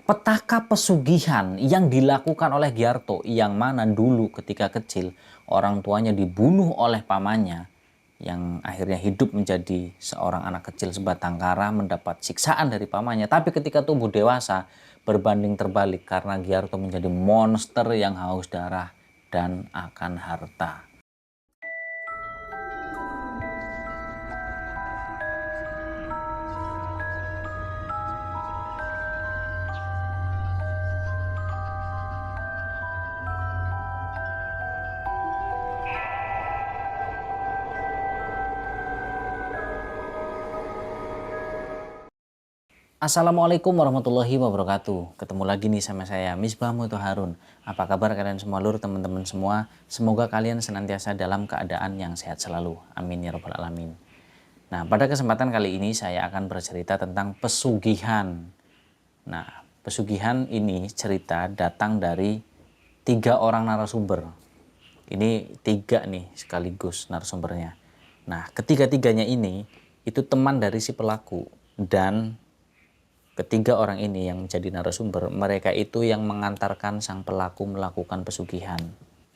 Petaka pesugihan yang dilakukan oleh Giarto yang mana dulu ketika kecil orang tuanya dibunuh oleh pamannya yang akhirnya hidup menjadi seorang anak kecil sebatang kara mendapat siksaan dari pamannya. Tapi ketika tumbuh dewasa berbanding terbalik karena Giarto menjadi monster yang haus darah dan akan harta. Assalamualaikum warahmatullahi wabarakatuh. Ketemu lagi nih sama saya, Misbah Muthaharun. Apa kabar kalian semua lur, teman-teman semua? Semoga kalian senantiasa dalam keadaan yang sehat selalu. Amin ya robbal alamin. Nah, pada kesempatan kali ini saya akan bercerita tentang pesugihan. Nah, pesugihan ini cerita datang dari 3 orang narasumber. Ini 3 nih sekaligus narasumbernya. Nah, ketiga-tiganya ini itu teman dari si pelaku dan ketiga orang ini yang menjadi narasumber, mereka itu yang mengantarkan sang pelaku melakukan pesugihan.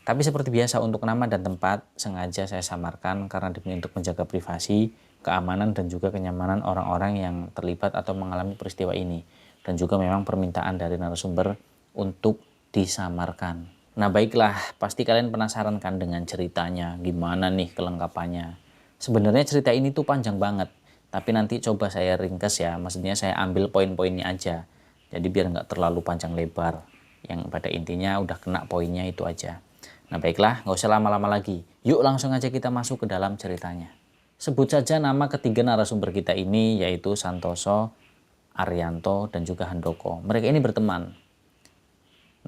Tapi seperti biasa untuk nama dan tempat sengaja saya samarkan karena demi untuk menjaga privasi, keamanan dan juga kenyamanan orang-orang yang terlibat atau mengalami peristiwa ini. Dan juga memang permintaan dari narasumber untuk disamarkan. Nah baiklah, pasti kalian penasaran kan dengan ceritanya, gimana nih kelengkapannya. Sebenarnya cerita ini tuh panjang banget. Tapi nanti coba saya ringkas ya, maksudnya saya ambil poin-poinnya aja. Jadi biar nggak terlalu panjang lebar. Yang pada intinya udah kena poinnya itu aja. Nah baiklah, nggak usah lama-lama lagi. Yuk langsung aja kita masuk ke dalam ceritanya. Sebut saja nama ketiga narasumber kita ini yaitu Santoso, Arianto, dan juga Handoko. Mereka ini berteman.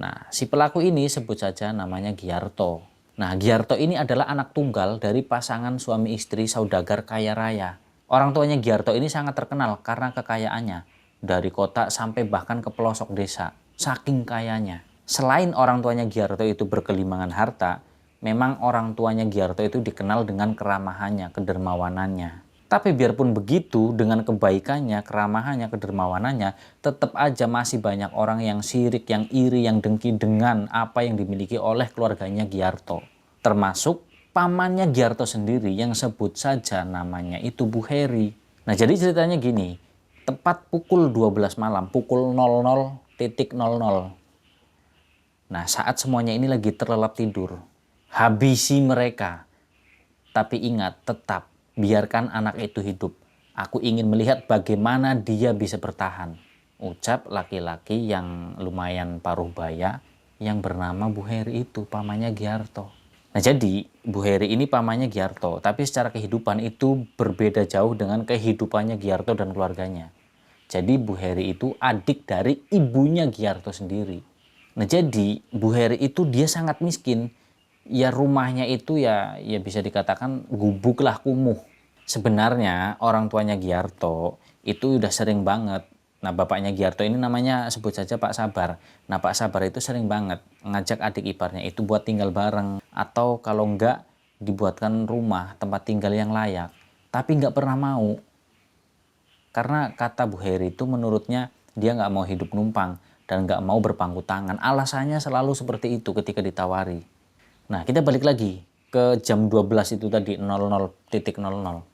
Nah si pelaku ini sebut saja namanya Giarto. Nah Giarto ini adalah anak tunggal dari pasangan suami istri saudagar kaya raya. Orang tuanya Giarto ini sangat terkenal karena kekayaannya. Dari kota sampai bahkan ke pelosok desa. Saking kayanya. Selain orang tuanya Giarto itu berkelimangan harta, memang orang tuanya Giarto itu dikenal dengan keramahannya, kedermawanannya. Tapi biarpun begitu, dengan kebaikannya, keramahannya, kedermawanannya, tetap aja masih banyak orang yang sirik, yang iri, yang dengki dengan apa yang dimiliki oleh keluarganya Giarto. Termasuk pamannya Giarto sendiri yang sebut saja namanya itu Bu Heri. Nah jadi ceritanya gini, tepat pukul 12 malam, pukul 00.00. Nah saat semuanya ini lagi terlelap tidur, habisi mereka. Tapi ingat, tetap biarkan anak itu hidup. Aku ingin melihat bagaimana dia bisa bertahan. Ucap laki-laki yang lumayan paruh baya yang bernama Bu Heri itu, pamannya Giarto. Nah jadi Bu Heri ini pamannya Giarto, tapi secara kehidupan itu berbeda jauh dengan kehidupannya Giarto dan keluarganya. Jadi Bu Heri itu adik dari ibunya Giarto sendiri. Nah jadi Bu Heri itu dia sangat miskin. Ya rumahnya itu ya bisa dikatakan gubuk lah, kumuh. Sebenarnya orang tuanya Giarto itu udah sering banget. Nah bapaknya Giarto ini namanya sebut saja Pak Sabar. Nah Pak Sabar itu sering banget ngajak adik iparnya itu buat tinggal bareng. Atau kalau enggak dibuatkan rumah tempat tinggal yang layak. Tapi nggak pernah mau. Karena kata Bu Heri itu menurutnya dia nggak mau hidup numpang. Dan nggak mau berpangku tangan. Alasannya selalu seperti itu ketika ditawari. Nah kita balik lagi ke jam 12 itu tadi 00.00.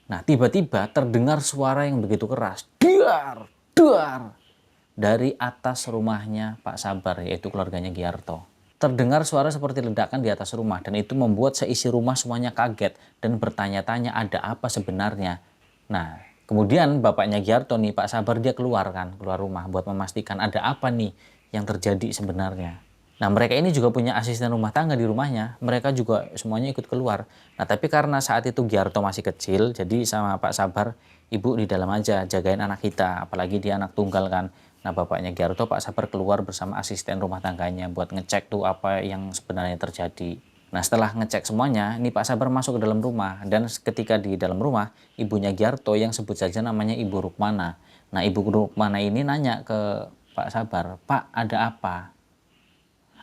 Nah tiba-tiba terdengar suara yang begitu keras, duar, duar, dari atas rumahnya Pak Sabar, yaitu keluarganya Giarto. Terdengar suara seperti ledakan di atas rumah dan itu membuat seisi rumah semuanya kaget dan bertanya-tanya ada apa sebenarnya. Nah kemudian bapaknya Giarto nih, Pak Sabar, dia keluar rumah buat memastikan ada apa nih yang terjadi sebenarnya. Nah mereka ini juga punya asisten rumah tangga di rumahnya, mereka juga semuanya ikut keluar. Nah tapi karena saat itu Giarto masih kecil, jadi sama Pak Sabar, ibu di dalam aja jagain anak kita, apalagi dia anak tunggal kan. Nah bapaknya Giarto, Pak Sabar, keluar bersama asisten rumah tangganya buat ngecek tuh apa yang sebenarnya terjadi. Nah setelah ngecek semuanya, ini Pak Sabar masuk ke dalam rumah dan ketika di dalam rumah, ibunya Giarto yang sebut saja namanya Ibu Rukmana. Nah Ibu Rukmana ini nanya ke Pak Sabar, Pak ada apa?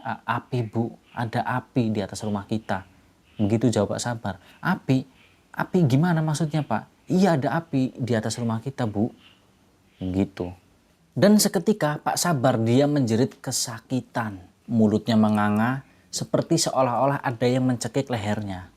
Api Bu, ada api di atas rumah kita. Begitu jawab Pak Sabar. Api? Api gimana maksudnya Pak? Iya ada api di atas rumah kita Bu. Gitu. Dan seketika Pak Sabar dia menjerit kesakitan. Mulutnya menganga seperti seolah-olah ada yang mencekik lehernya.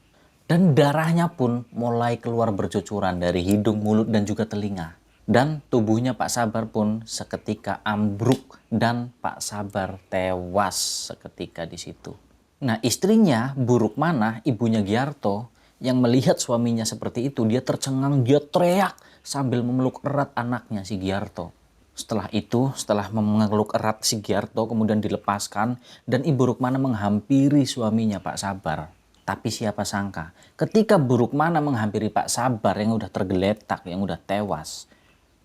Dan darahnya pun mulai keluar bercucuran dari hidung, mulut, dan juga telinga. Dan tubuhnya Pak Sabar pun seketika ambruk dan Pak Sabar tewas seketika di situ. Nah, istrinya Bu Rukmanah, ibunya Giarto, yang melihat suaminya seperti itu, dia tercengang, dia teriak sambil memeluk erat anaknya si Giarto. Setelah itu, setelah memeluk erat si Giarto kemudian dilepaskan dan Ibu Rukmanah menghampiri suaminya Pak Sabar. Tapi siapa sangka ketika Bu Rukmanah menghampiri Pak Sabar yang udah tergeletak, yang udah tewas.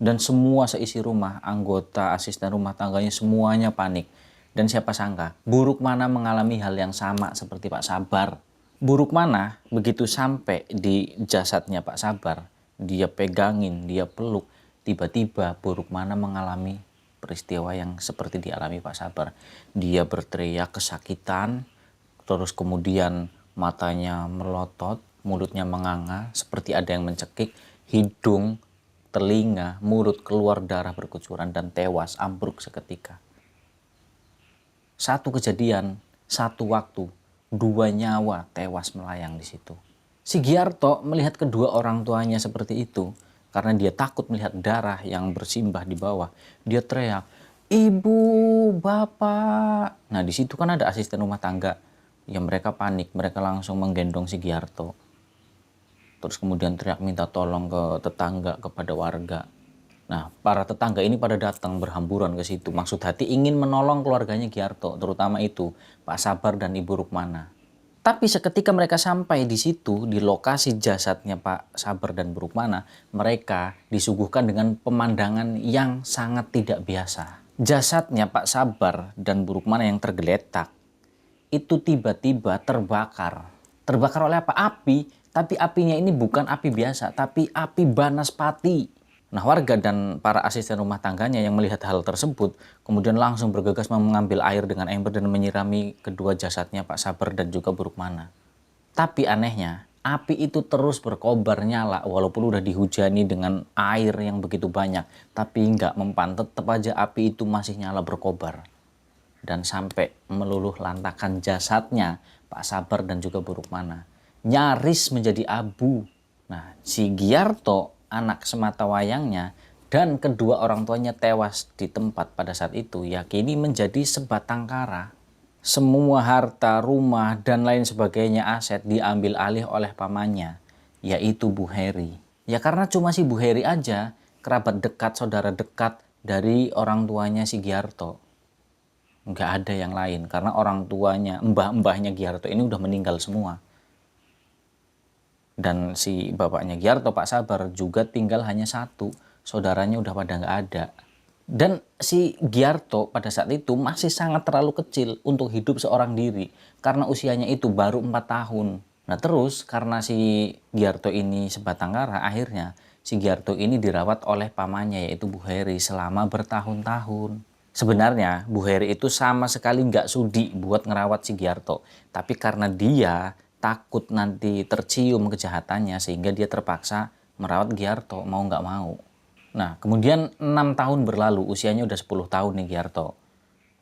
Dan semua seisi rumah, anggota, asisten rumah tangganya semuanya panik. Dan siapa sangka Bu Rukmanah mengalami hal yang sama seperti Pak Sabar. Bu Rukmanah begitu sampai di jasadnya Pak Sabar, dia pegangin, dia peluk. Tiba-tiba Bu Rukmanah mengalami peristiwa yang seperti dialami Pak Sabar. Dia berteriak kesakitan, terus kemudian matanya melotot, mulutnya menganga, seperti ada yang mencekik, hidung, telinga, mulut keluar darah berkucuran dan tewas, ambruk seketika. Satu kejadian, satu waktu, dua nyawa tewas melayang di situ. Si Giarto melihat kedua orang tuanya seperti itu, karena dia takut melihat darah yang bersimbah di bawah. Dia teriak, "Ibu, bapak." Nah di situ kan ada asisten rumah tangga. Ya mereka panik, mereka langsung menggendong si Giarto. Terus kemudian teriak minta tolong ke tetangga, kepada warga. Nah para tetangga ini pada datang berhamburan ke situ. Maksud hati ingin menolong keluarganya Giarto, terutama itu Pak Sabar dan Ibu Rukmanah. Tapi seketika mereka sampai di situ, di lokasi jasadnya Pak Sabar dan Bu Rukmanah, mereka disuguhkan dengan pemandangan yang sangat tidak biasa. Jasadnya Pak Sabar dan Bu Rukmanah yang tergeletak, itu tiba-tiba terbakar. Terbakar oleh apa? Api, tapi apinya ini bukan api biasa, tapi api banaspati. Nah warga dan para asisten rumah tangganya yang melihat hal tersebut kemudian langsung bergegas mengambil air dengan ember dan menyirami kedua jasadnya Pak Sabar dan juga Bu Rukmanah. Tapi anehnya api itu terus berkobar nyala walaupun udah dihujani dengan air yang begitu banyak. Tapi nggak mempan, tetap aja api itu masih nyala berkobar. Dan sampai meluluh lantakan jasadnya Pak Sabar dan juga Bu Rukmanah. Nyaris menjadi abu. Nah si Giarto, anak semata wayangnya, dan kedua orang tuanya tewas di tempat pada saat itu, ya kini menjadi sebatang kara. Semua harta, rumah, dan lain sebagainya aset diambil alih oleh pamannya, yaitu Bu Heri. Ya karena cuma si Bu Heri aja, kerabat dekat, saudara dekat dari orang tuanya si Giarto. Nggak ada yang lain, karena orang tuanya, mbah-mbahnya Giarto ini udah meninggal semua. Dan si bapaknya Giarto, Pak Sabar, juga tinggal hanya satu. Saudaranya udah pada nggak ada. Dan si Giarto pada saat itu masih sangat terlalu kecil untuk hidup seorang diri. Karena usianya itu baru 4 tahun. Nah terus karena si Giarto ini sebatang kara, akhirnya si Giarto ini dirawat oleh pamannya yaitu Bu Heri selama bertahun-tahun. Sebenarnya Bu Heri itu sama sekali nggak sudi buat ngerawat si Giarto. Tapi karena dia takut nanti tercium kejahatannya sehingga dia terpaksa merawat Giarto mau nggak mau. Nah kemudian 6 tahun berlalu, usianya udah 10 tahun nih Giarto.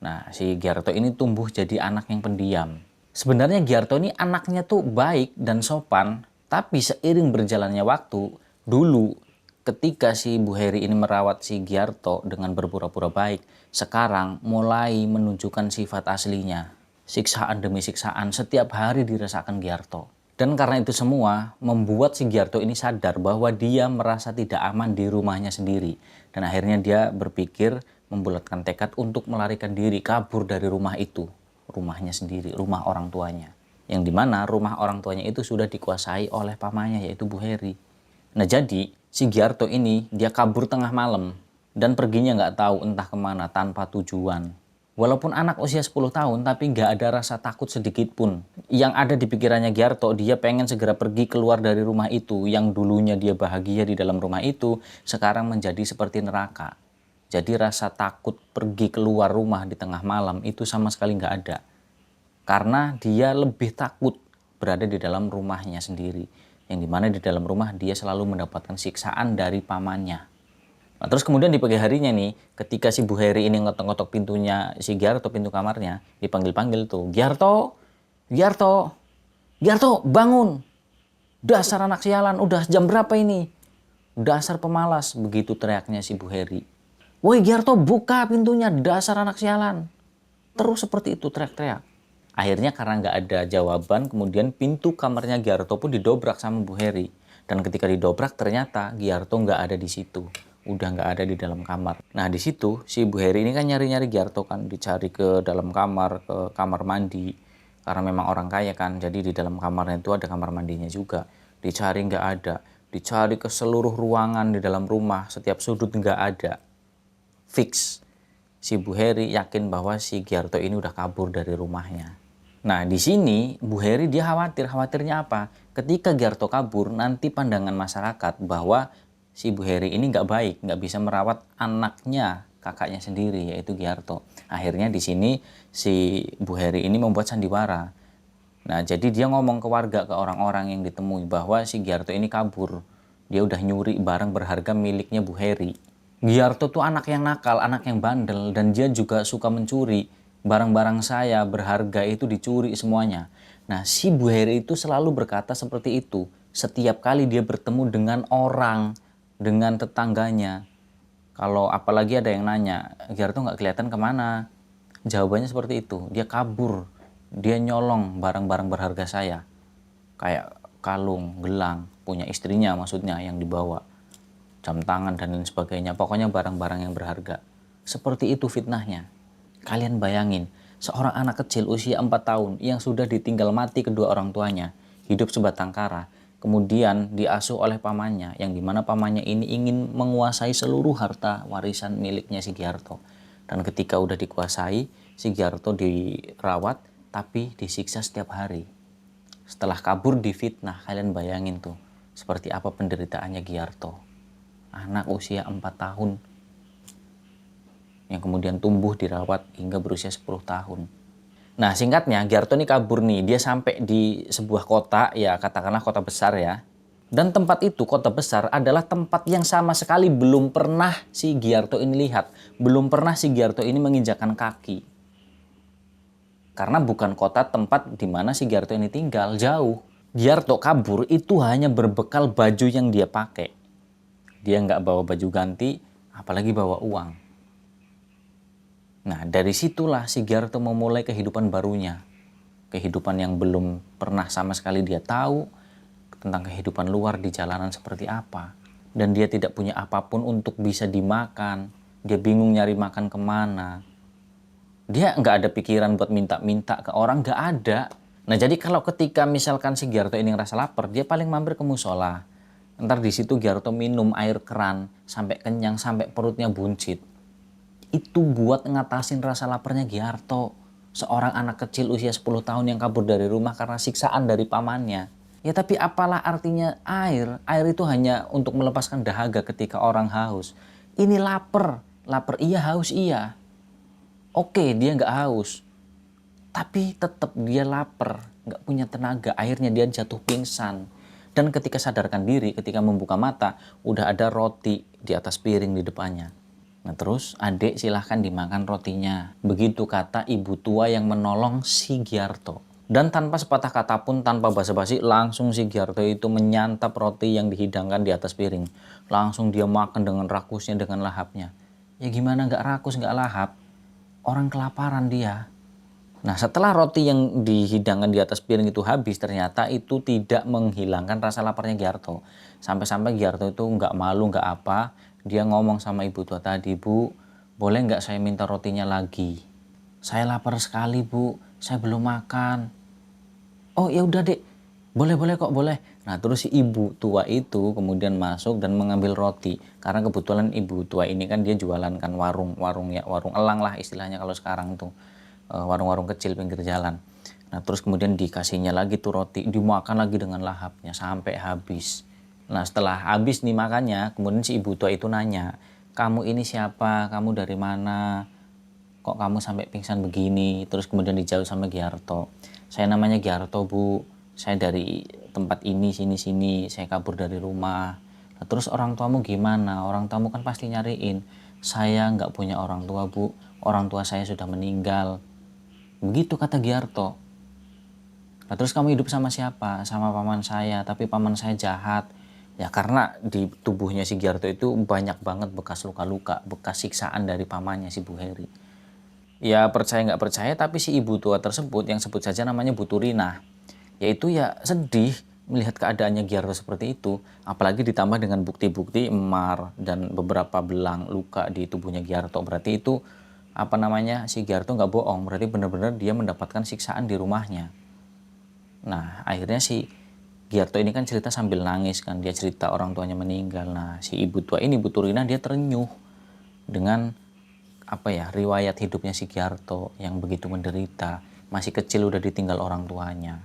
Nah si Giarto ini tumbuh jadi anak yang pendiam. Sebenarnya Giarto ini anaknya tuh baik dan sopan, tapi seiring berjalannya waktu, dulu ketika si Bu Heri ini merawat si Giarto dengan berpura-pura baik, sekarang mulai menunjukkan sifat aslinya. Siksaan demi siksaan setiap hari dirasakan Giarto. Dan karena itu semua membuat si Giarto ini sadar bahwa dia merasa tidak aman di rumahnya sendiri. Dan akhirnya dia berpikir membulatkan tekad untuk melarikan diri kabur dari rumah itu. Rumahnya sendiri, rumah orang tuanya. Yang dimana rumah orang tuanya itu sudah dikuasai oleh pamannya yaitu Bu Heri. Nah jadi si Giarto ini dia kabur tengah malam dan perginya nggak tahu entah kemana tanpa tujuan. Walaupun anak usia 10 tahun tapi nggak ada rasa takut sedikit pun. Yang ada di pikirannya Giarto, dia pengen segera pergi keluar dari rumah itu. Yang dulunya dia bahagia di dalam rumah itu, sekarang menjadi seperti neraka. Jadi rasa takut pergi keluar rumah di tengah malam itu sama sekali nggak ada. Karena dia lebih takut berada di dalam rumahnya sendiri. Yang dimana di dalam rumah dia selalu mendapatkan siksaan dari pamannya. Nah, terus kemudian di pagi harinya nih, ketika si Bu Heri ini ngetok-ngetok pintunya si Giarto, pintu kamarnya, dipanggil-panggil tuh, Giarto, Giarto, Giarto, bangun. Dasar anak sialan, udah jam berapa ini? Dasar pemalas, begitu teriaknya si Bu Heri. Woi Giarto, buka pintunya, dasar anak sialan. Terus seperti itu teriak-teriak. Akhirnya karena nggak ada jawaban, kemudian pintu kamarnya Giarto pun didobrak sama Bu Heri. Dan ketika didobrak ternyata Giarto nggak ada di situ. Udah nggak ada di dalam kamar. Nah di situ si Bu Heri ini kan nyari-nyari Giarto kan. Dicari ke dalam kamar, ke kamar mandi. Karena memang orang kaya kan. Jadi di dalam kamarnya itu ada kamar mandinya juga. Dicari nggak ada. Dicari ke seluruh ruangan di dalam rumah. Setiap sudut nggak ada. Fix. Si Bu Heri yakin bahwa si Giarto ini udah kabur dari rumahnya. Nah di sini Bu Heri dia khawatirnya apa? Ketika Giarto kabur nanti pandangan masyarakat bahwa si Bu Heri ini nggak baik, nggak bisa merawat anaknya, kakaknya sendiri yaitu Giarto. Akhirnya di sini si Bu Heri ini membuat sandiwara. Nah jadi dia ngomong ke warga, ke orang-orang yang ditemui bahwa si Giarto ini kabur. Dia udah nyuri barang berharga miliknya Bu Heri. Giarto tuh anak yang nakal, anak yang bandel, dan dia juga suka mencuri. Barang-barang saya berharga itu dicuri semuanya. Nah, si Bu Heri itu selalu berkata seperti itu. Setiap kali dia bertemu dengan orang, dengan tetangganya. Kalau apalagi ada yang nanya, Giarto nggak kelihatan kemana? Jawabannya seperti itu. Dia kabur, dia nyolong barang-barang berharga saya. Kayak kalung, gelang, punya istrinya maksudnya yang dibawa. Jam tangan dan lain sebagainya, pokoknya barang-barang yang berharga. Seperti itu fitnahnya. Kalian bayangin, seorang anak kecil usia 4 tahun yang sudah ditinggal mati kedua orang tuanya, hidup sebatang kara, kemudian diasuh oleh pamannya, yang dimana pamannya ini ingin menguasai seluruh harta warisan miliknya si Giarto. Dan ketika udah dikuasai, si Giarto dirawat, tapi disiksa setiap hari. Setelah kabur difitnah, kalian bayangin tuh, seperti apa penderitaannya Giarto. Anak usia 4 tahun yang kemudian tumbuh dirawat hingga berusia 10 tahun. Nah singkatnya Giarto ini kabur nih, dia sampai di sebuah kota, ya katakanlah kota besar ya. Dan tempat itu, kota besar, adalah tempat yang sama sekali belum pernah si Giarto ini lihat. Belum pernah si Giarto ini menginjakan kaki. Karena bukan kota tempat di mana si Giarto ini tinggal, jauh. Giarto kabur itu hanya berbekal baju yang dia pakai. Dia nggak bawa baju ganti, apalagi bawa uang. Nah, dari situlah si Giarto memulai kehidupan barunya. Kehidupan yang belum pernah sama sekali dia tahu tentang kehidupan luar di jalanan seperti apa. Dan dia tidak punya apapun untuk bisa dimakan. Dia bingung nyari makan kemana. Dia nggak ada pikiran buat minta-minta ke orang, nggak ada. Nah, jadi kalau ketika misalkan si Giarto ini ngerasa lapar, dia paling mampir ke musola. Ntar di situ Giarto minum air keran sampai kenyang, sampai perutnya buncit. Itu buat ngatasin rasa laparnya Giarto. Seorang anak kecil usia 10 tahun yang kabur dari rumah karena siksaan dari pamannya. Ya tapi apalah artinya air? Air itu hanya untuk melepaskan dahaga ketika orang haus. Ini lapar. Lapar iya, haus iya. Oke, dia nggak haus. Tapi tetap dia lapar, nggak punya tenaga. Akhirnya dia jatuh pingsan. Dan ketika sadarkan diri, ketika membuka mata, udah ada roti di atas piring di depannya. Nah terus, adik silahkan dimakan rotinya. Begitu kata ibu tua yang menolong si Giarto. Dan tanpa sepatah kata pun, tanpa basa-basi, langsung si Giarto itu menyantap roti yang dihidangkan di atas piring. Langsung dia makan dengan rakusnya, dengan lahapnya. Ya gimana nggak rakus, nggak lahap? Orang kelaparan dia. Nah setelah roti yang dihidangkan di atas piring itu habis, ternyata itu tidak menghilangkan rasa laparnya Giarto. Sampai-sampai Giarto itu nggak malu, nggak apa. Dia ngomong sama ibu tua tadi, Bu, boleh nggak saya minta rotinya lagi? Saya lapar sekali Bu, saya belum makan. Oh ya udah dek, boleh kok boleh. Nah terus si ibu tua itu kemudian masuk dan mengambil roti. Karena kebetulan ibu tua ini kan dia jualan kan warung elang lah istilahnya kalau sekarang tuh. Warung-warung kecil pinggir jalan. Nah terus kemudian dikasihnya lagi tuh roti, dimakan lagi dengan lahapnya sampai habis. Nah setelah habis nih makannya, kemudian si ibu tua itu nanya, kamu ini siapa, kamu dari mana, kok kamu sampai pingsan begini? Terus kemudian dijawab sama Giarto, saya namanya Giarto Bu, saya dari tempat ini sini, saya kabur dari rumah, Nah, terus orang tuamu gimana? Orang tuamu kan pasti nyariin. Saya nggak punya orang tua, Bu. Orang tua saya sudah meninggal. Begitu kata Giarto. Nah, terus kamu hidup sama siapa? Sama paman saya, tapi paman saya jahat. Ya karena di tubuhnya si Giarto itu banyak banget bekas luka-luka, bekas siksaan dari pamannya si Bu Heri. Ya percaya nggak percaya, tapi si ibu tua tersebut yang sebut saja namanya Bu Turinah, yaitu ya sedih melihat keadaannya Giarto seperti itu, apalagi ditambah dengan bukti-bukti emar dan beberapa belang luka di tubuhnya Giarto. Berarti itu apa namanya, si Giarto nggak bohong, berarti benar-benar dia mendapatkan siksaan di rumahnya. Nah akhirnya si Giarto ini kan cerita sambil nangis kan, dia cerita orang tuanya meninggal. Nah si ibu tua ini, Bu Turinah, dia terenyuh dengan apa ya, riwayat hidupnya si Giarto yang begitu menderita, masih kecil udah ditinggal orang tuanya.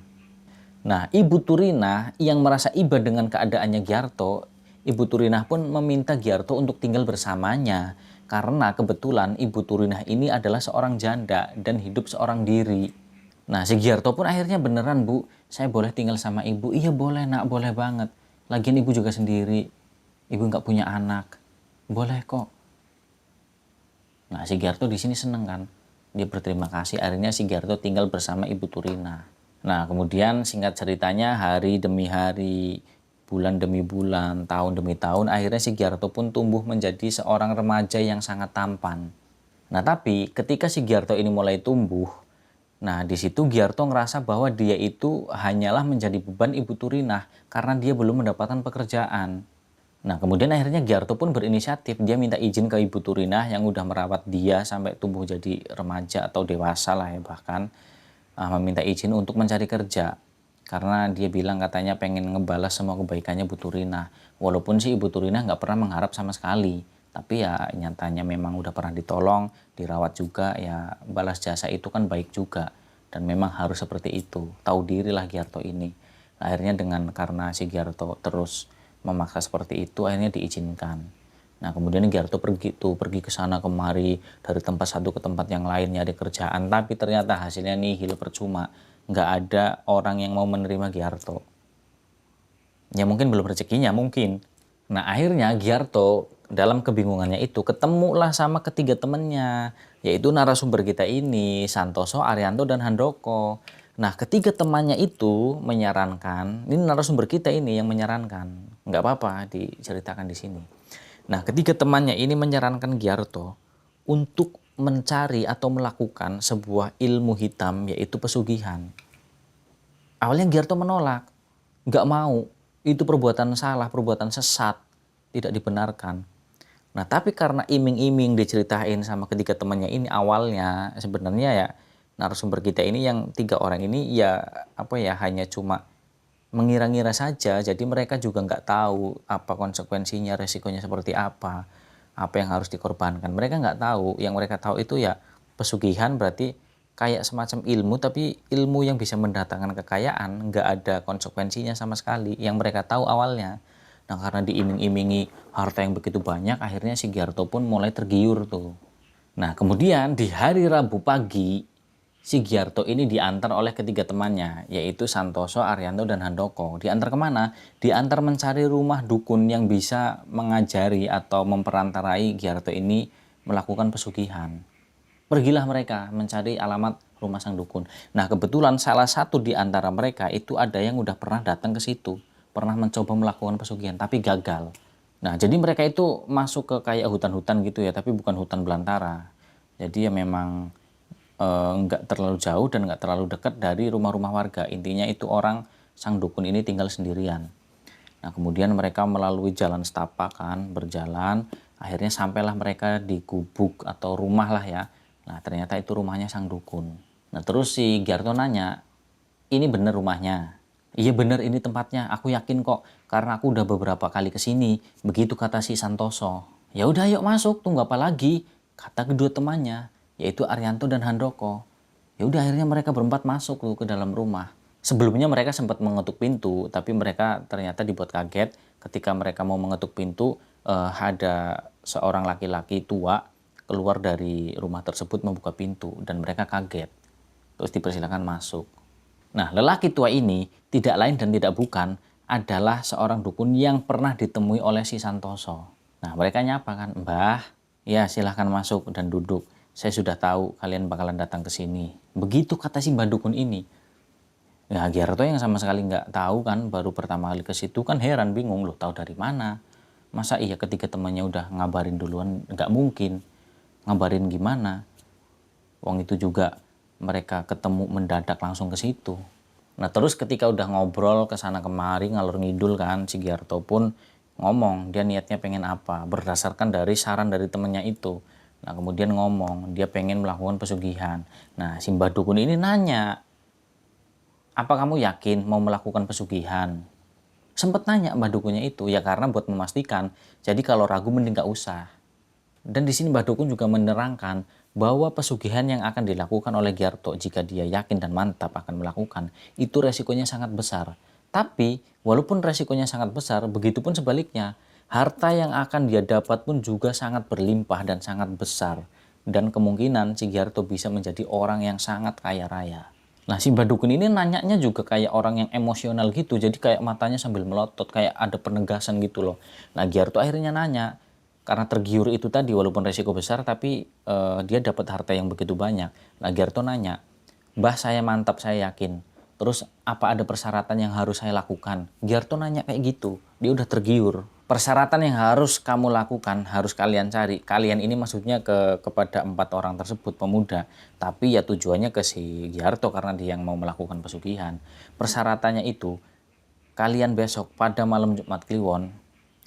Nah, Ibu Turinah yang merasa iba dengan keadaannya Giarto, Ibu Turinah pun meminta Giarto untuk tinggal bersamanya karena kebetulan Ibu Turinah ini adalah seorang janda dan hidup seorang diri. Nah, si Giarto pun akhirnya, beneran Bu, saya boleh tinggal sama Ibu? Iya boleh Nak, boleh banget. Lagian Ibu juga sendiri, Ibu nggak punya anak. Boleh kok. Nah, si Giarto di sini seneng kan. Dia berterima kasih, akhirnya si Giarto tinggal bersama Ibu Turinah. Nah, kemudian singkat ceritanya hari demi hari, bulan demi bulan, tahun demi tahun, akhirnya si Giarto pun tumbuh menjadi seorang remaja yang sangat tampan. Nah, tapi ketika si Giarto ini mulai tumbuh, nah di situ Giarto ngerasa bahwa dia itu hanyalah menjadi beban Ibu Turinah karena dia belum mendapatkan pekerjaan. Nah, kemudian akhirnya Giarto pun berinisiatif, dia minta izin ke Ibu Turinah yang udah merawat dia sampai tumbuh jadi remaja atau dewasa lah ya, bahkan meminta izin untuk mencari kerja. Karena dia bilang katanya pengen ngebalas semua kebaikannya Bu Turinah. Walaupun sih Ibu Turinah nggak pernah mengharap sama sekali. Tapi ya nyatanya memang udah pernah ditolong, dirawat juga, ya balas jasa itu kan baik juga. Dan memang harus seperti itu, tahu dirilah Giarto ini. Akhirnya karena si Giarto terus memaksa seperti itu, akhirnya diizinkan. Nah kemudian Giarto pergi ke sana kemari, dari tempat satu ke tempat yang lain nyari kerjaan, tapi ternyata hasilnya nihil, percuma. Nggak ada orang yang mau menerima Giarto. Ya mungkin belum rezekinya, mungkin. Nah akhirnya Giarto dalam kebingungannya itu ketemulah sama ketiga temannya, yaitu narasumber kita ini, Santoso, Arianto, dan Handoko. Nah ketiga temannya itu menyarankan, ini narasumber kita ini yang menyarankan, nggak apa-apa diceritakan di sini. Nah ketiga temannya ini menyarankan Giarto untuk mencari atau melakukan sebuah ilmu hitam, yaitu pesugihan. Awalnya Giarto menolak, nggak mau, itu perbuatan salah, perbuatan sesat, tidak dibenarkan. Nah tapi karena iming-iming diceritain sama ketiga temannya ini, awalnya sebenarnya ya narasumber kita ini yang tiga orang ini ya apa ya, hanya cuma mengira-ngira saja, jadi mereka juga nggak tahu apa konsekuensinya, resikonya seperti apa yang harus dikorbankan. Mereka nggak tahu, yang mereka tahu itu ya pesugihan berarti kayak semacam ilmu, tapi ilmu yang bisa mendatangkan kekayaan, nggak ada konsekuensinya sama sekali yang mereka tahu awalnya. Nah karena diiming-imingi harta yang begitu banyak, akhirnya si Giarto pun mulai tergiur tuh. Nah kemudian di hari Rabu pagi, si Giarto ini diantar oleh ketiga temannya, yaitu Santoso, Arianto, dan Handoko. Diantar kemana? Diantar mencari rumah dukun yang bisa mengajari atau memperantarai Giarto ini melakukan pesugihan. Pergilah mereka mencari alamat rumah sang dukun. Nah kebetulan salah satu di antara mereka itu ada yang udah pernah datang ke situ, pernah mencoba melakukan pesugihan tapi gagal. Nah jadi mereka itu masuk ke kayak hutan-hutan gitu ya, tapi bukan hutan belantara. Jadi ya memang nggak terlalu jauh dan nggak terlalu dekat dari rumah-rumah warga. Intinya itu orang sang dukun ini tinggal sendirian. Nah kemudian mereka melalui jalan setapak kan, berjalan, akhirnya sampailah mereka di gubuk atau rumah lah ya. Nah ternyata itu rumahnya sang dukun. Nah terus si Giarto nanya, ini bener rumahnya? Iya bener, ini tempatnya, aku yakin kok karena aku udah beberapa kali kesini. Begitu kata si Santoso. Ya udah yuk masuk, tunggu apa lagi, kata kedua temannya, yaitu Arianto dan Handoko. Ya udah akhirnya mereka berempat masuk tuh ke dalam rumah. Sebelumnya mereka sempat mengetuk pintu, tapi mereka ternyata dibuat kaget ketika mereka mau mengetuk pintu, ada seorang laki-laki tua keluar dari rumah tersebut membuka pintu dan mereka kaget. Terus dipersilakan masuk. Nah, lelaki tua ini tidak lain dan tidak bukan adalah seorang dukun yang pernah ditemui oleh si Santoso. Nah, mereka nyapa kan, "Mbah, ya silahkan masuk dan duduk. Saya sudah tahu kalian bakalan datang ke sini." Begitu kata si Mbah Dukun ini. Nah, Giarto yang sama sekali nggak tahu kan, baru pertama kali ke situ kan heran, bingung, loh tahu dari mana? Masa iya ketiga temannya udah ngabarin duluan? Nggak mungkin. Ngabarin gimana? Wong itu juga mereka ketemu mendadak langsung ke situ. Nah, terus ketika udah ngobrol ke sana kemari ngalur ngidul kan, si Giarto pun ngomong dia niatnya pengen apa berdasarkan dari saran dari temennya itu. Nah, kemudian ngomong dia pengen melakukan pesugihan. Nah, si Mbah Dukun ini nanya, "Apa kamu yakin mau melakukan pesugihan?" Sempet nanya Mbah Dukunnya itu, ya karena buat memastikan. Jadi kalau ragu mending gak usah. Dan di sini Mbah Dukun juga menerangkan bahwa pesugihan yang akan dilakukan oleh Giarto jika dia yakin dan mantap akan melakukan, itu resikonya sangat besar. Tapi walaupun resikonya sangat besar, begitupun sebaliknya, harta yang akan dia dapat pun juga sangat berlimpah dan sangat besar. Dan kemungkinan si Giarto bisa menjadi orang yang sangat kaya raya. Nah, si Mbah Dukun ini nanyanya juga kayak orang yang emosional gitu. Jadi kayak matanya sambil melotot, kayak ada penegasan gitu loh. Nah, Giarto akhirnya nanya, karena tergiur itu tadi walaupun resiko besar tapi dia dapat harta yang begitu banyak. Nah, Giarto nanya, "Mbah, saya mantap, saya yakin. Terus apa ada persyaratan yang harus saya lakukan?" Giarto nanya kayak gitu. Dia udah tergiur. Persyaratan yang harus kamu lakukan, harus kalian cari. Kalian ini maksudnya kepada 4 orang tersebut pemuda. Tapi ya tujuannya ke si Giarto karena dia yang mau melakukan pesugihan. Persyaratannya itu, kalian besok pada malam Jumat Kliwon,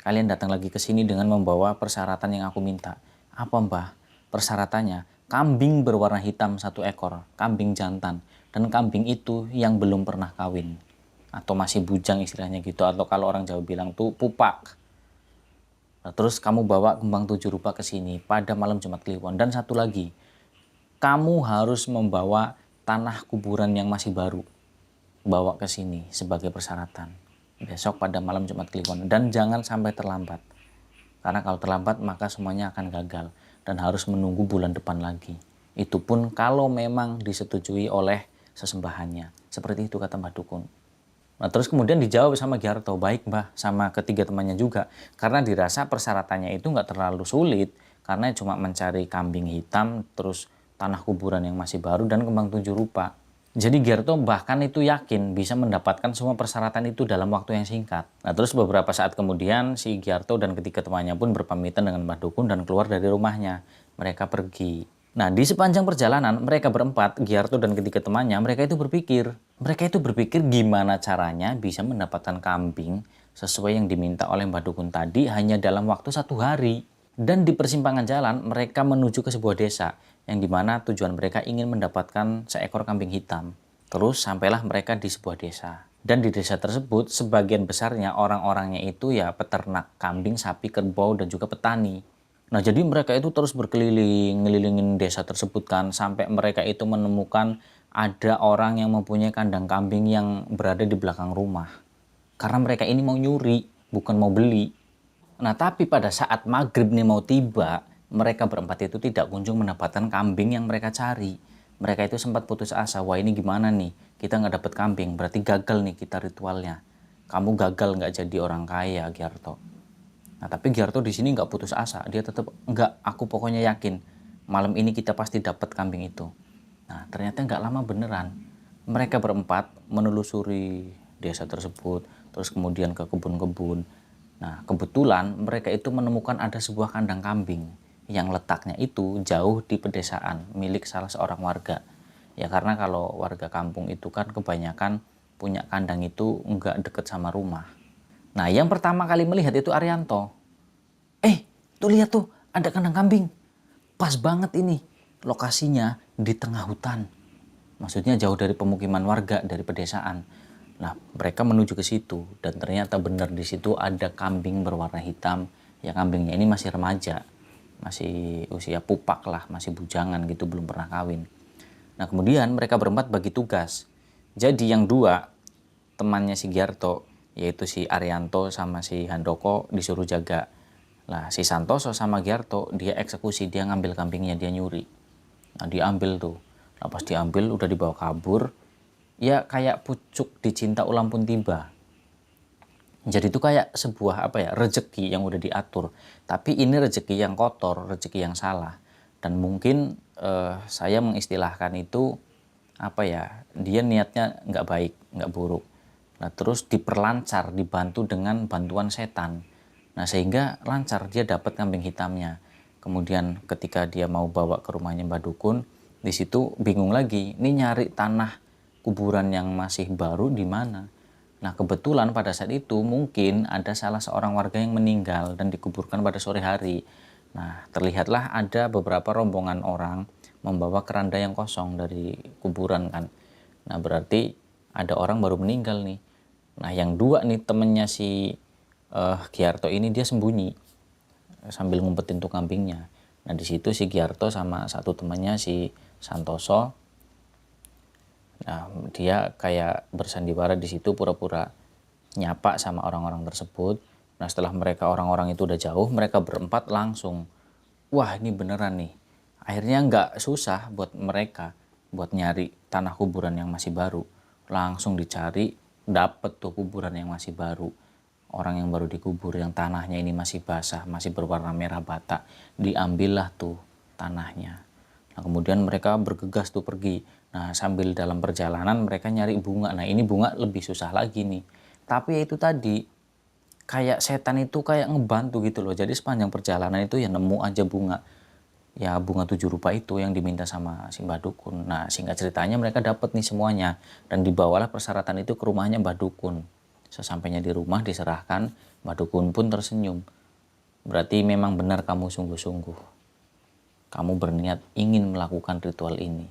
kalian datang lagi ke sini dengan membawa persyaratan yang aku minta. Apa, Mbah? Persyaratannya, kambing berwarna hitam 1 ekor, kambing jantan. Dan kambing itu yang belum pernah kawin. Atau masih bujang istilahnya gitu. Atau kalau orang Jawa bilang tuh pupak. Nah, terus kamu bawa kembang 7 rupa ke sini pada malam Jumat Kliwon. Dan satu lagi, kamu harus membawa tanah kuburan yang masih baru. Bawa ke sini sebagai persyaratan. Besok pada malam Jumat Kliwon. Dan jangan sampai terlambat. Karena kalau terlambat maka semuanya akan gagal. Dan harus menunggu bulan depan lagi. Itu pun kalau memang disetujui oleh sesembahannya. Seperti itu kata Mbah Dukun. Nah, terus kemudian dijawab sama Giarto, "Baik, Mbah," sama ketiga temannya juga. Karena dirasa persyaratannya itu nggak terlalu sulit. Karena cuma mencari kambing hitam, terus tanah kuburan yang masih baru, dan kembang 7 rupa. Jadi Giarto bahkan itu yakin bisa mendapatkan semua persyaratan itu dalam waktu yang singkat. Nah, terus beberapa saat kemudian si Giarto dan ketiga temannya pun berpamitan dengan Mbah Dukun dan keluar dari rumahnya. Mereka pergi. Nah, di sepanjang perjalanan mereka berempat, Giarto dan ketiga temannya, mereka itu berpikir gimana caranya bisa mendapatkan kambing sesuai yang diminta oleh Mbah Dukun tadi hanya dalam waktu 1 hari. Dan di persimpangan jalan mereka menuju ke sebuah desa yang dimana tujuan mereka ingin mendapatkan seekor kambing hitam. Terus sampailah mereka di sebuah desa. Dan di desa tersebut sebagian besarnya orang-orangnya itu ya peternak kambing, sapi, kerbau, dan juga petani. Nah, jadi mereka itu terus berkeliling, ngelilingin desa tersebut kan, sampai mereka itu menemukan ada orang yang mempunyai kandang kambing yang berada di belakang rumah. Karena mereka ini mau nyuri, bukan mau beli. Nah, tapi pada saat maghrib nih mau tiba, mereka berempat itu tidak kunjung mendapatkan kambing yang mereka cari. Mereka itu sempat putus asa, wah ini gimana nih, kita nggak dapet kambing, berarti gagal nih kita ritualnya. Kamu gagal nggak jadi orang kaya, Giarto. Nah, tapi Giarto di sini nggak putus asa. Dia tetap, "Nggak, aku pokoknya yakin malam ini kita pasti dapat kambing itu." Nah, ternyata nggak lama beneran. Mereka berempat menelusuri desa tersebut, terus kemudian ke kebun-kebun. Nah, kebetulan mereka itu menemukan ada sebuah kandang kambing yang letaknya itu jauh di pedesaan milik salah seorang warga. Ya karena kalau warga kampung itu kan kebanyakan punya kandang itu nggak deket sama rumah. Nah, yang pertama kali melihat itu Arianto. Tuh lihat tuh, ada kandang kambing. Pas banget ini, lokasinya di tengah hutan. Maksudnya jauh dari pemukiman warga, dari pedesaan. Nah, mereka menuju ke situ dan ternyata benar di situ ada kambing berwarna hitam. Ya kambingnya ini masih remaja, masih usia pupak lah, masih bujangan gitu, belum pernah kawin. Nah, kemudian mereka berempat bagi tugas. Jadi yang 2 temannya si Giarto, yaitu si Arianto sama si Handoko, disuruh jaga. Nah, si Santoso sama Giarto dia eksekusi, dia ngambil kambingnya, dia nyuri. Nah, diambil tuh. Nah, pas diambil udah dibawa kabur. Ya kayak pucuk dicinta ulam pun tiba. Jadi itu kayak sebuah apa ya, rezeki yang udah diatur. Tapi ini rezeki yang kotor, rezeki yang salah. Dan mungkin saya mengistilahkan itu apa ya, dia niatnya nggak baik, nggak buruk. Nah terus diperlancar, dibantu dengan bantuan setan. Nah sehingga lancar, dia dapat kambing hitamnya. Kemudian ketika dia mau bawa ke rumahnya Mbah Dukun, di situ bingung lagi, ini nyari tanah kuburan yang masih baru di mana. Nah kebetulan pada saat itu mungkin ada salah seorang warga yang meninggal dan dikuburkan pada sore hari. Nah terlihatlah ada beberapa rombongan orang membawa keranda yang kosong dari kuburan kan. Nah berarti ada orang baru meninggal nih. Nah yang dua nih temennya si Giarto ini dia sembunyi sambil ngumpetin tuh kambingnya. Nah di situ si Giarto sama satu temannya si Santoso, nah dia kayak bersandiwara di situ pura-pura nyapa sama orang-orang tersebut. Nah setelah mereka orang-orang itu udah jauh, mereka berempat langsung, wah ini beneran nih. Akhirnya nggak susah buat mereka buat nyari tanah kuburan yang masih baru. Langsung dicari, dapet tuh kuburan yang masih baru. Orang yang baru dikubur, yang tanahnya ini masih basah, masih berwarna merah bata, diambillah tuh tanahnya. Nah kemudian mereka bergegas tuh pergi. Nah sambil dalam perjalanan mereka nyari bunga. Nah ini bunga lebih susah lagi nih. Tapi ya itu tadi, kayak setan itu kayak ngebantu gitu loh. Jadi sepanjang perjalanan itu ya nemu aja bunga. Ya bunga 7 rupa itu yang diminta sama si Mbah Dukun. Nah singkat ceritanya mereka dapat nih semuanya. Dan dibawalah persyaratan itu ke rumahnya Mbah Dukun. Sesampainya di rumah diserahkan, Mbah Dukun pun tersenyum. Berarti memang benar kamu sungguh-sungguh. Kamu berniat ingin melakukan ritual ini.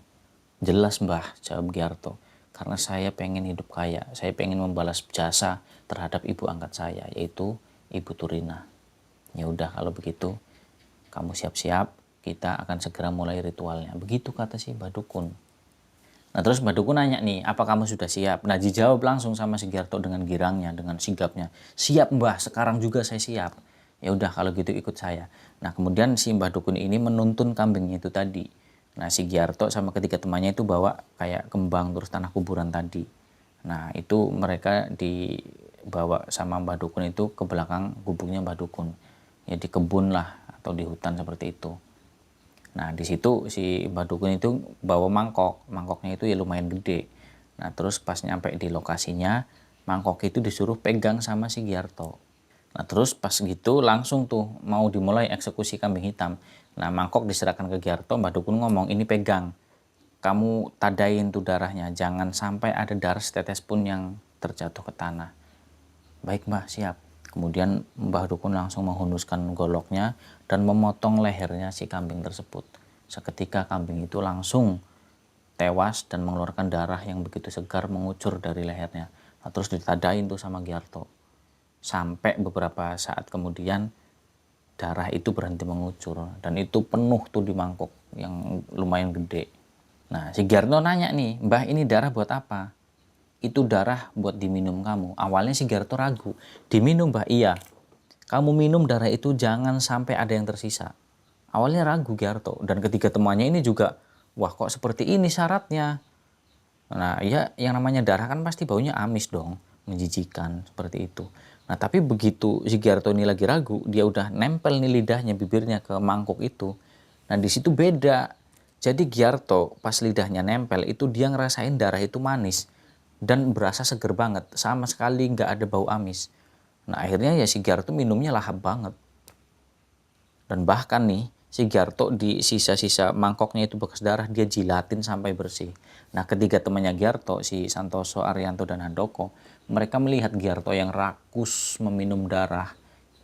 Jelas Mbah, jawab Giarto. Karena saya pengen hidup kaya. Saya pengen membalas jasa terhadap ibu angkat saya, yaitu Ibu Turina. Ya udah kalau begitu, kamu siap-siap, kita akan segera mulai ritualnya. Begitu kata si Mbah Dukun. Nah terus Mbah Dukun nanya nih, apa kamu sudah siap? Nah dijawab langsung sama si Giarto dengan girangnya, dengan sigapnya. Siap Mbah, sekarang juga saya siap. Ya udah kalau gitu ikut saya. Nah kemudian si Mbah Dukun ini menuntun kambingnya itu tadi. Nah si Giarto sama ketiga temannya itu bawa kayak kembang terus tanah kuburan tadi. Nah itu mereka dibawa sama Mbah Dukun itu ke belakang gubuknya Mbah Dukun. Ya di kebun lah atau di hutan seperti itu. Nah di situ si Mbah Dukun itu bawa mangkok, mangkoknya itu ya lumayan gede. Nah terus pas nyampe di lokasinya, mangkok itu disuruh pegang sama si Giarto. Nah terus pas gitu langsung tuh mau dimulai eksekusi kambing hitam. Nah mangkok diserahkan ke Giarto, Mbah Dukun ngomong, ini pegang. Kamu tadain tuh darahnya, jangan sampai ada darah setetes pun yang terjatuh ke tanah. Baik Mbah, siap. Kemudian Mbah Dukun langsung menghunuskan goloknya dan memotong lehernya si kambing tersebut. Seketika kambing itu langsung tewas dan mengeluarkan darah yang begitu segar mengucur dari lehernya. Nah, terus ditadain tuh sama Giarto. Sampai beberapa saat kemudian darah itu berhenti mengucur dan itu penuh tuh di mangkok yang lumayan gede. Nah si Giarto nanya nih, Mbah ini darah buat apa? Itu darah buat diminum kamu. Awalnya si Giarto ragu, diminum Mbah? Iya. Kamu minum darah itu jangan sampai ada yang tersisa. Awalnya ragu Giarto dan ketiga temannya ini juga, wah kok seperti ini syaratnya. Nah ya yang namanya darah kan pasti baunya amis dong, menjijikan seperti itu. Nah tapi begitu si Giarto ini lagi ragu, dia udah nempel nih lidahnya, bibirnya ke mangkuk itu. Nah di situ beda. Jadi Giarto pas lidahnya nempel itu dia ngerasain darah itu manis dan berasa seger banget, sama sekali nggak ada bau amis. Nah akhirnya ya si Giarto minumnya lahap banget. Dan bahkan nih si Giarto di sisa-sisa mangkoknya itu bekas darah dia jilatin sampai bersih. Nah ketiga temannya Giarto, si Santoso, Arianto, dan Handoko, mereka melihat Giarto yang rakus meminum darah.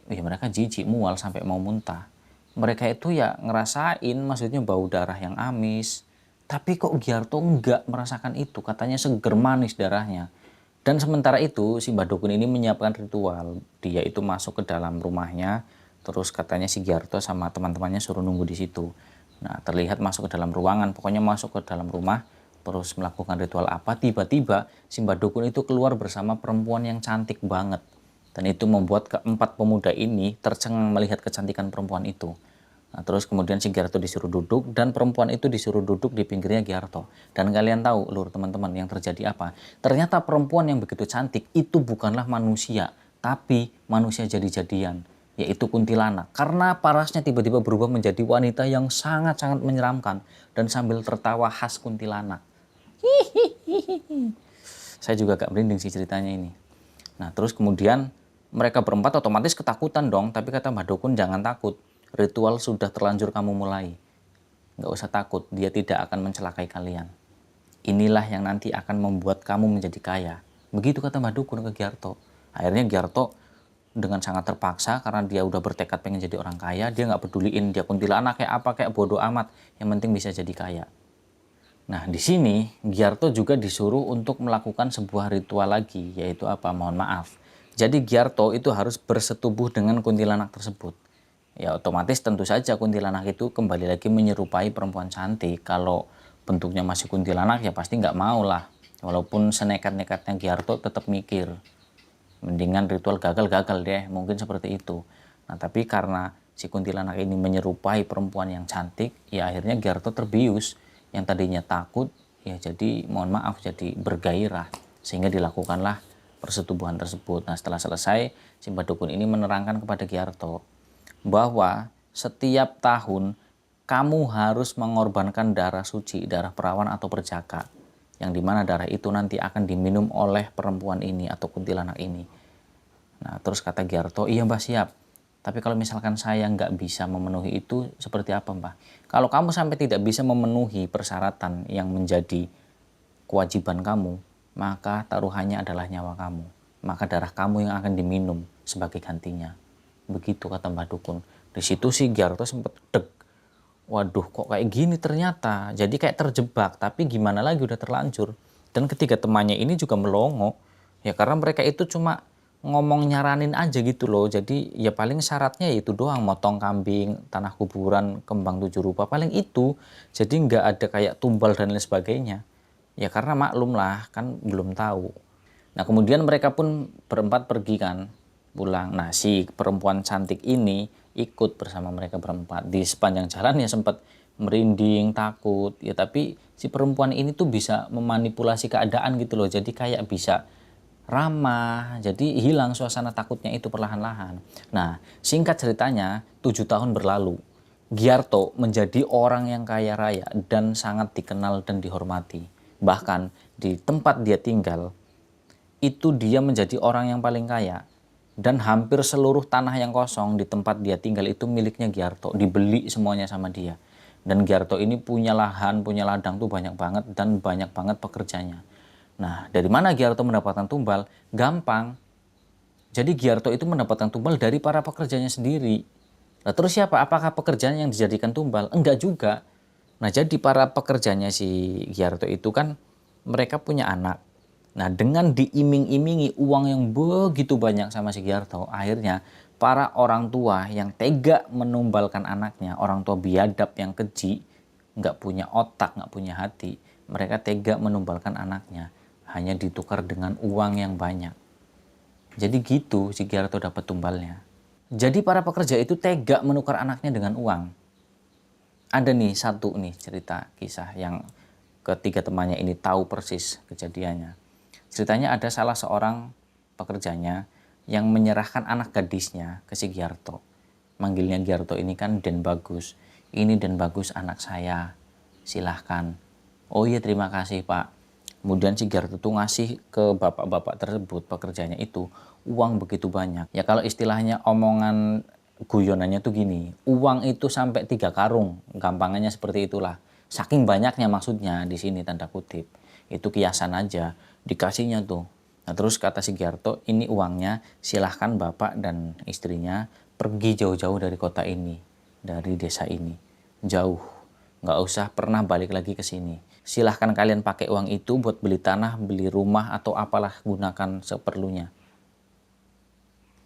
Ya mereka jijik, mual sampai mau muntah. Mereka itu ya ngerasain maksudnya bau darah yang amis. Tapi kok Giarto enggak merasakan itu, katanya seger manis darahnya. Dan sementara itu si Mbah Dukun ini menyiapkan ritual. Dia itu masuk ke dalam rumahnya, terus katanya si Giarto sama teman-temannya suruh nunggu di situ. Nah terlihat masuk ke dalam ruangan, pokoknya masuk ke dalam rumah, terus melakukan ritual apa, tiba-tiba si Mbah Dukun itu keluar bersama perempuan yang cantik banget. Dan itu membuat keempat pemuda ini tercengang melihat kecantikan perempuan itu. Nah, terus kemudian si Giarto disuruh duduk dan perempuan itu disuruh duduk di pinggirnya Giarto. Dan kalian tahu lur teman-teman yang terjadi apa? Ternyata perempuan yang begitu cantik itu bukanlah manusia, tapi manusia jadi-jadian, yaitu kuntilanak. Karena parasnya tiba-tiba berubah menjadi wanita yang sangat-sangat menyeramkan dan sambil tertawa khas kuntilanak. Saya juga agak merinding sih ceritanya ini. Nah terus kemudian mereka berempat otomatis ketakutan dong, tapi kata Mbah Dukun jangan takut, ritual sudah terlanjur kamu mulai. Nggak usah takut, dia tidak akan mencelakai kalian. Inilah yang nanti akan membuat kamu menjadi kaya. Begitu kata Mbah Dukun ke Giarto. Akhirnya Giarto dengan sangat terpaksa karena dia udah bertekad pengen jadi orang kaya, dia nggak peduliin dia kuntilanak kayak apa, kayak bodoh amat, yang penting bisa jadi kaya. Nah di sini Giarto juga disuruh untuk melakukan sebuah ritual lagi, yaitu apa? Mohon maaf. Jadi Giarto itu harus bersetubuh dengan kuntilanak tersebut. Ya otomatis tentu saja kuntilanak itu kembali lagi menyerupai perempuan cantik. Kalau bentuknya masih kuntilanak ya pasti nggak mau lah. Walaupun senekat-nekatnya Giarto tetap mikir, mendingan ritual gagal-gagal deh, mungkin seperti itu. Nah tapi karena si kuntilanak ini menyerupai perempuan yang cantik, ya akhirnya Giarto terbius. Yang tadinya takut, ya jadi mohon maaf jadi bergairah. Sehingga dilakukanlah persetubuhan tersebut. Nah setelah selesai, si Mbah Dukun ini menerangkan kepada Giarto bahwa setiap tahun kamu harus mengorbankan darah suci, darah perawan atau perjaka. Yang dimana darah itu nanti akan diminum oleh perempuan ini atau kuntilanak ini. Nah terus kata Giarto, iya Mbah siap. Tapi kalau misalkan saya nggak bisa memenuhi itu seperti apa Mbah? Kalau kamu sampai tidak bisa memenuhi persyaratan yang menjadi kewajiban kamu, maka taruhannya adalah nyawa kamu. Maka darah kamu yang akan diminum sebagai gantinya. Begitu kata Mbah Dukun. Di situ sih Giarto sempat deg. Waduh kok kayak gini ternyata. Jadi kayak terjebak, tapi gimana lagi udah terlanjur. Dan ketiga temannya ini juga melongo. Ya karena mereka itu cuma ngomong nyaranin aja gitu loh. Jadi ya paling syaratnya itu doang, motong kambing, tanah kuburan, kembang 7 rupa, paling itu. Jadi nggak ada kayak tumbal dan lain sebagainya. Ya karena maklum lah kan belum tahu. Nah kemudian mereka pun berempat pergi kan pulang. Nah si perempuan cantik ini ikut bersama mereka berempat. Di sepanjang jalan ya sempat merinding, takut. Ya tapi si perempuan ini tuh bisa memanipulasi keadaan gitu loh. Jadi kayak bisa ramah, jadi hilang suasana takutnya itu perlahan-lahan. Nah, singkat ceritanya, 7 tahun berlalu. Giarto menjadi orang yang kaya raya dan sangat dikenal dan dihormati. Bahkan di tempat dia tinggal, itu dia menjadi orang yang paling kaya. Dan hampir seluruh tanah yang kosong di tempat dia tinggal itu miliknya Giarto. Dibeli semuanya sama dia. Dan Giarto ini punya lahan, punya ladang tuh banyak banget dan banyak banget pekerjanya. Nah, dari mana Giarto mendapatkan tumbal? Gampang. Jadi Giarto itu mendapatkan tumbal dari para pekerjanya sendiri. Nah, terus siapa? Apakah pekerjaan yang dijadikan tumbal? Enggak juga. Nah, jadi para pekerjanya si Giarto itu kan mereka punya anak. Nah, dengan diiming-imingi uang yang begitu banyak sama si Giarto, akhirnya para orang tua yang tega menumbalkan anaknya, orang tua biadab yang keji, nggak punya otak, nggak punya hati, mereka tega menumbalkan anaknya. Hanya ditukar dengan uang yang banyak. Jadi gitu si Giarto dapat tumbalnya. Jadi para pekerja itu tega menukar anaknya dengan uang. Ada nih satu nih cerita kisah yang ketiga temannya ini tahu persis kejadiannya. Ceritanya ada salah seorang pekerjanya yang menyerahkan anak gadisnya ke si Giarto. Manggilnya Giarto ini kan Den Bagus. Ini Den Bagus anak saya. Silahkan. Oh iya terima kasih Pak. Kemudian si Giarto tuh ngasih ke bapak-bapak tersebut pekerjanya itu uang begitu banyak. Ya kalau istilahnya omongan guyonannya tuh gini, uang itu sampai 3 karung, gampangannya seperti itulah. Saking banyaknya maksudnya di sini tanda kutip. Itu kiasan aja, dikasihnya tuh. Nah terus kata si Giarto, ini uangnya silahkan bapak dan istrinya pergi jauh-jauh dari kota ini, dari desa ini. Jauh, nggak usah pernah balik lagi ke sini. Silahkan kalian pakai uang itu buat beli tanah, beli rumah, atau apalah gunakan seperlunya.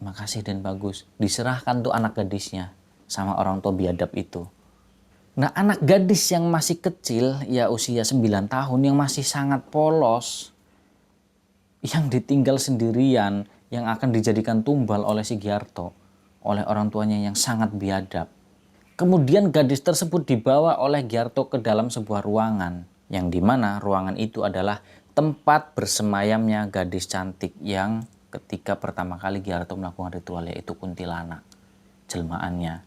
Makasih Den Bagus. Diserahkan tuh anak gadisnya sama orang tua biadab itu. Nah anak gadis yang masih kecil, ya usia 9 tahun, yang masih sangat polos, yang ditinggal sendirian, yang akan dijadikan tumbal oleh si Giarto, oleh orang tuanya yang sangat biadab. Kemudian gadis tersebut dibawa oleh Giarto ke dalam sebuah ruangan, yang dimana ruangan itu adalah tempat bersemayamnya gadis cantik yang ketika pertama kali Giarto melakukan ritual, yaitu kuntilanak jelmaannya.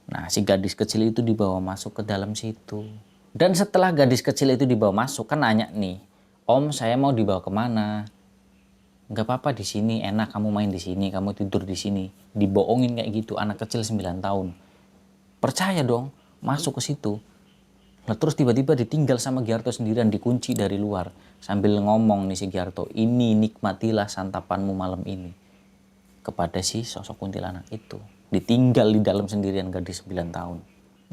Nah, si gadis kecil itu dibawa masuk ke dalam situ. Dan setelah gadis kecil itu dibawa masuk, kan nanya nih, "Om, saya mau dibawa kemana?" "Nggak apa-apa, di sini enak, kamu main di sini, kamu tidur di sini." Dibohongin kayak gitu, anak kecil 9 tahun. Percaya dong, masuk ke situ. Nah, terus tiba-tiba ditinggal sama Giarto sendirian, dikunci dari luar. Sambil ngomong nih si Giarto, "Ini nikmatilah santapanmu malam ini." Kepada si sosok kuntilanak itu. Ditinggal di dalam sendirian gadis 9 tahun.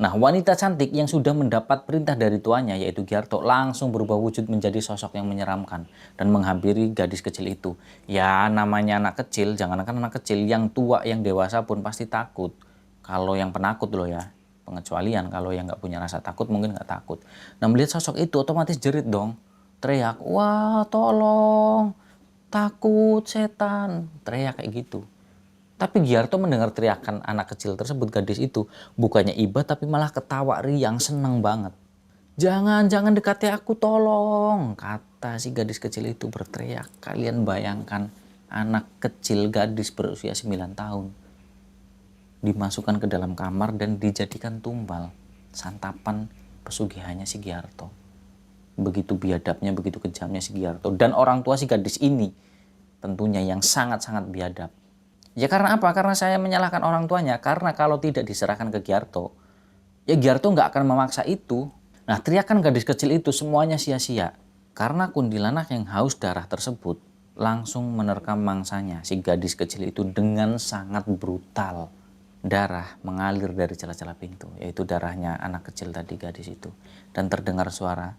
Nah, wanita cantik yang sudah mendapat perintah dari tuannya, yaitu Giarto, langsung berubah wujud menjadi sosok yang menyeramkan dan menghampiri gadis kecil itu. Ya, namanya anak kecil, jangankan anak kecil, yang tua, yang dewasa pun pasti takut. Kalau yang penakut loh ya, pengecualian. Kalau yang nggak punya rasa takut mungkin nggak takut. Nah, melihat sosok itu otomatis jerit dong, teriak, "Wah, tolong, takut setan," teriak kayak gitu. Tapi Giarto mendengar teriakan anak kecil tersebut, gadis itu, bukannya iba tapi malah ketawa riang, senang banget. Jangan dekati aku, tolong," kata si gadis kecil itu berteriak. Kalian bayangkan, anak kecil gadis berusia 9 tahun dimasukkan ke dalam kamar dan dijadikan tumbal santapan pesugihannya si Giarto. Begitu biadabnya, begitu kejamnya si Giarto. Dan orang tua si gadis ini tentunya yang sangat-sangat biadab. Ya karena apa? Karena saya menyalahkan orang tuanya. Karena kalau tidak diserahkan ke Giarto, ya Giarto nggak akan memaksa itu. Nah, teriakan gadis kecil itu semuanya sia-sia. Karena kuntilanak yang haus darah tersebut langsung menerkam mangsanya, si gadis kecil itu, dengan sangat brutal. Darah mengalir dari celah-celah pintu, yaitu darahnya anak kecil tadi, gadis itu. Dan terdengar suara,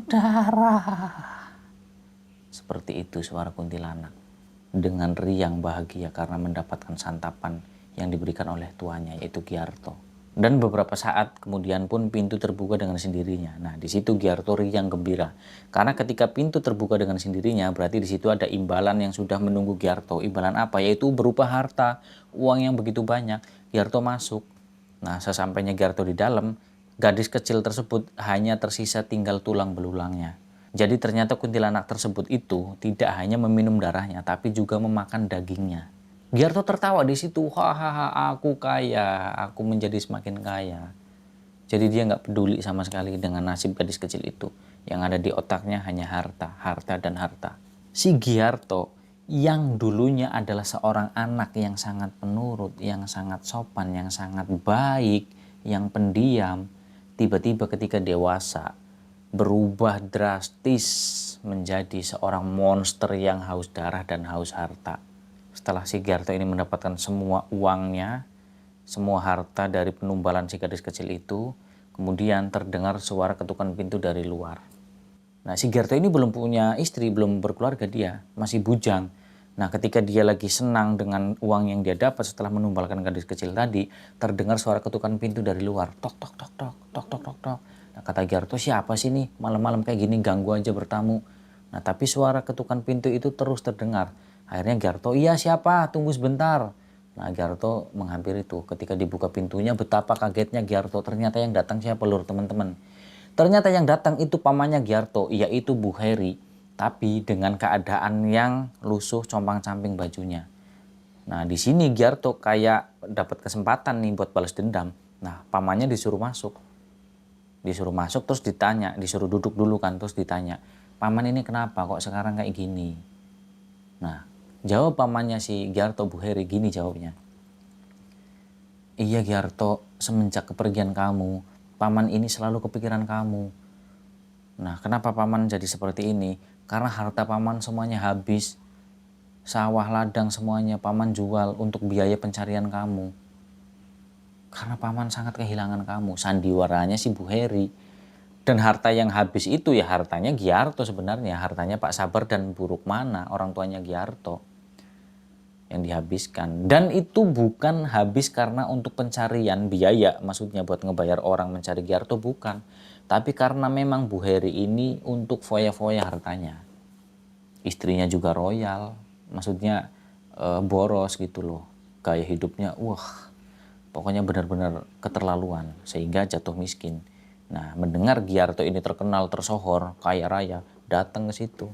"Darah." Seperti itu suara kuntilanak. Dengan riang bahagia karena mendapatkan santapan yang diberikan oleh tuannya, yaitu Giarto. Dan beberapa saat kemudian pun pintu terbuka dengan sendirinya. Nah, di situ Giarto riang gembira. Karena ketika pintu terbuka dengan sendirinya, berarti di situ ada imbalan yang sudah menunggu Giarto. Imbalan apa? Yaitu berupa harta, uang yang begitu banyak. Giarto masuk. Nah, sesampainya Giarto di dalam, gadis kecil tersebut hanya tersisa tinggal tulang belulangnya. Jadi ternyata kuntilanak tersebut itu tidak hanya meminum darahnya, tapi juga memakan dagingnya. Giarto tertawa di situ, "Hahaha, aku kaya, aku menjadi semakin kaya." Jadi dia nggak peduli sama sekali dengan nasib gadis kecil itu. Yang ada di otaknya hanya harta, harta dan harta. Si Giarto yang dulunya adalah seorang anak yang sangat penurut, yang sangat sopan, yang sangat baik, yang pendiam, tiba-tiba ketika dewasa berubah drastis menjadi seorang monster yang haus darah dan haus harta. Setelah si Giarto ini mendapatkan semua uangnya, semua harta dari penumbalan si gadis kecil itu, kemudian terdengar suara ketukan pintu dari luar. Nah, si Giarto ini belum punya istri, belum berkeluarga dia, masih bujang. Nah, ketika dia lagi senang dengan uang yang dia dapat setelah menumbalkan gadis kecil tadi, terdengar suara ketukan pintu dari luar. Tok, tok, tok, tok, tok, tok, tok, tok. Nah, kata Giarto, "Siapa sih nih malam-malam kayak gini, ganggu aja bertamu." Nah, tapi suara ketukan pintu itu terus terdengar. Akhirnya Giarto, "Iya siapa? Tunggu sebentar." Nah, Giarto menghampiri itu. Ketika dibuka pintunya, betapa kagetnya Giarto. Ternyata yang datang siapa lur, teman-teman? Ternyata yang datang itu pamannya Giarto, yaitu Bu Heri. Tapi dengan keadaan yang lusuh, compang-camping bajunya. Nah, di sini Giarto kayak dapat kesempatan nih buat balas dendam. Nah, pamannya disuruh masuk. Disuruh masuk terus ditanya, disuruh duduk dulu kan, terus ditanya, "Paman ini kenapa kok sekarang kayak gini?" Nah, jawab pamannya si Giarto, Bu Heri, gini jawabnya. "Iya Giarto, semenjak kepergian kamu, paman ini selalu kepikiran kamu." Nah, kenapa paman jadi seperti ini? Karena harta paman semuanya habis. Sawah ladang semuanya paman jual untuk biaya pencarian kamu. Karena paman sangat kehilangan kamu. Sandiwaranya si Bu Heri. Dan harta yang habis itu ya hartanya Giarto sebenarnya. Hartanya Pak Sabar dan Bu Rukmana, orang tuanya Giarto, yang dihabiskan. Dan itu bukan habis karena untuk pencarian biaya, maksudnya buat ngebayar orang mencari Giarto, bukan. Tapi karena memang Bu Heri ini untuk foya-foya hartanya. Istrinya juga royal, maksudnya boros gitu loh. Gaya hidupnya wah, pokoknya benar-benar keterlaluan sehingga jatuh miskin. Nah, mendengar Giarto ini terkenal, tersohor, kaya raya, datang ke situ.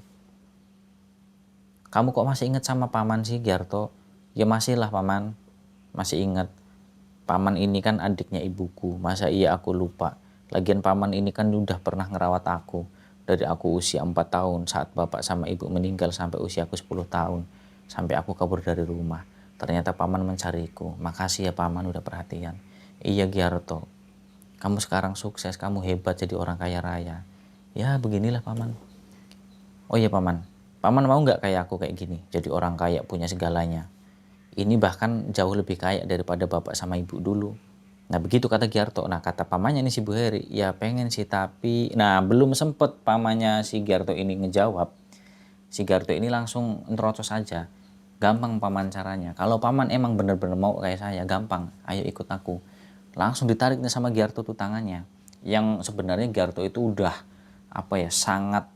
Kamu kok masih ingat sama paman sih Giarto? Ya masih lah paman, masih ingat. Paman ini kan adiknya ibuku, masa iya aku lupa. Lagian paman ini kan udah pernah ngerawat aku. Dari aku usia 4 tahun saat bapak sama ibu meninggal sampai usia aku 10 tahun. Sampai aku kabur dari rumah. Ternyata paman mencariku. Makasih ya paman udah perhatian. Iya Giarto, kamu sekarang sukses, kamu hebat jadi orang kaya raya. Ya beginilah paman. Oh iya paman, paman mau nggak kayak aku kayak gini, jadi orang kaya punya segalanya. Ini bahkan jauh lebih kaya daripada bapak sama ibu dulu. Nah begitu kata Giarto. Nah kata pamannya nih si Bu Heri, ya pengen sih tapi, nah belum sempet pamannya si Giarto ini ngejawab. Si Giarto ini langsung nerocos saja. Gampang paman caranya. Kalau paman emang bener-bener mau kayak saya, gampang. Ayo ikut aku. Langsung ditarik nih sama Giarto tuh tangannya. Yang sebenarnya Giarto itu udah sangat